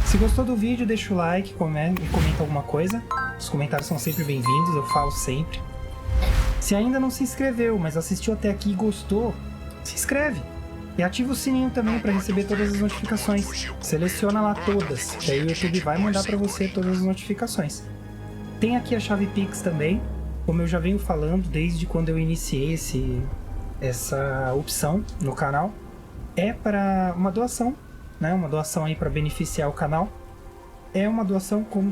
Speaker 10: Se gostou do vídeo, deixa o like, e comenta alguma coisa. Os comentários são sempre bem-vindos, eu falo sempre. Se ainda não se inscreveu, mas assistiu até aqui e gostou, se inscreve. E ativa o sininho também para receber todas as notificações. Seleciona lá todas, que aí o YouTube vai mandar para você todas as notificações. Tem aqui a chave Pix também, como eu já venho falando desde quando eu iniciei essa opção no canal. É para uma doação, né? Uma doação aí para beneficiar o canal. É uma doação como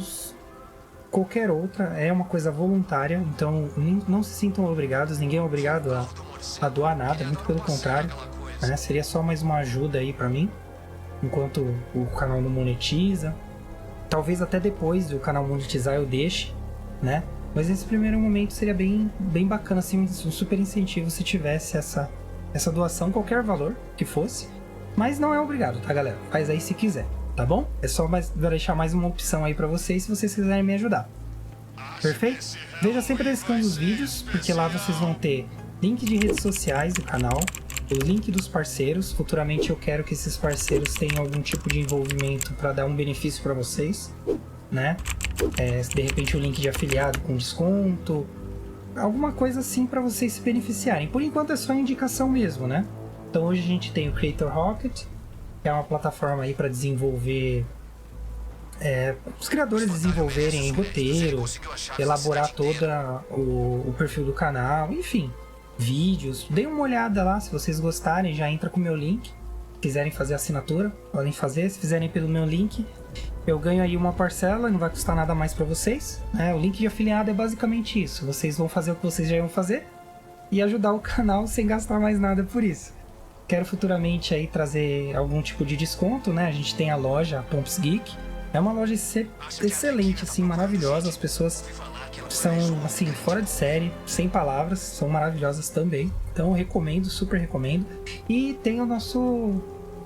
Speaker 10: qualquer outra, é uma coisa voluntária, então não se sintam obrigados, ninguém é obrigado a doar nada, muito pelo contrário. Né? Seria só mais uma ajuda aí pra mim, enquanto o canal não monetiza. Talvez até depois do canal monetizar eu deixe, né? Mas nesse primeiro momento seria bem bacana, assim, um super incentivo se tivesse essa doação, qualquer valor que fosse. Mas não é obrigado, tá, galera? Faz aí se quiser, tá bom? É só deixar mais uma opção aí pra vocês, se vocês quiserem me ajudar. Perfeito? Veja sempre a descrição dos vídeos, porque lá vocês vão ter link de redes sociais do canal, o link dos parceiros. Futuramente eu quero que esses parceiros tenham algum tipo de envolvimento para dar um benefício para vocês, né? De repente o link de afiliado com desconto, alguma coisa assim para vocês se beneficiarem. Por enquanto é só indicação mesmo, né? Então hoje a gente tem o Creator Rocket, que é uma plataforma aí para desenvolver, os criadores desenvolverem roteiro, elaborar todo o perfil do canal, enfim, vídeos. Deem uma olhada lá, se vocês gostarem, já entra com o meu link. Se quiserem fazer assinatura, podem fazer. Se fizerem pelo meu link, eu ganho aí uma parcela, não vai custar nada mais para vocês, né? O link de afiliado é basicamente isso. Vocês vão fazer o que vocês já iam fazer e ajudar o canal sem gastar mais nada por isso. Quero futuramente aí trazer algum tipo de desconto, né? A gente tem a loja, a Pomps Geek. É uma loja excelente, assim, maravilhosa. As pessoas são, assim, fora de série, sem palavras, são maravilhosas também. Então eu recomendo, super recomendo. E tem o nosso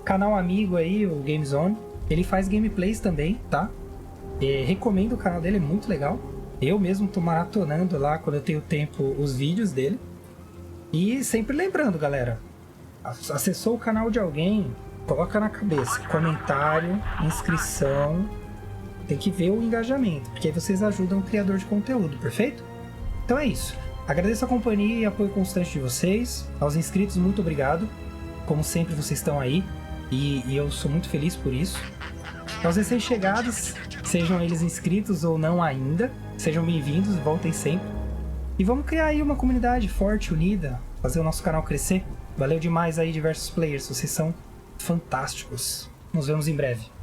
Speaker 10: canal amigo aí, o GameZone. Ele faz gameplays também, tá? Recomendo o canal dele, é muito legal. Eu mesmo tô maratonando lá, quando eu tenho tempo, os vídeos dele. E sempre lembrando, galera, acessou o canal de alguém, coloca na cabeça, comentário, inscrição, tem que ver o engajamento, porque aí vocês ajudam o criador de conteúdo, perfeito? Então é isso. Agradeço a companhia e apoio constante de vocês. Aos inscritos, muito obrigado. Como sempre, vocês estão aí e eu sou muito feliz por isso. Aos recém-chegados, sejam eles inscritos ou não ainda, sejam bem-vindos, voltem sempre. E vamos criar aí uma comunidade forte, unida, fazer o nosso canal crescer. Valeu demais aí, diversos players, vocês são fantásticos. Nos vemos em breve.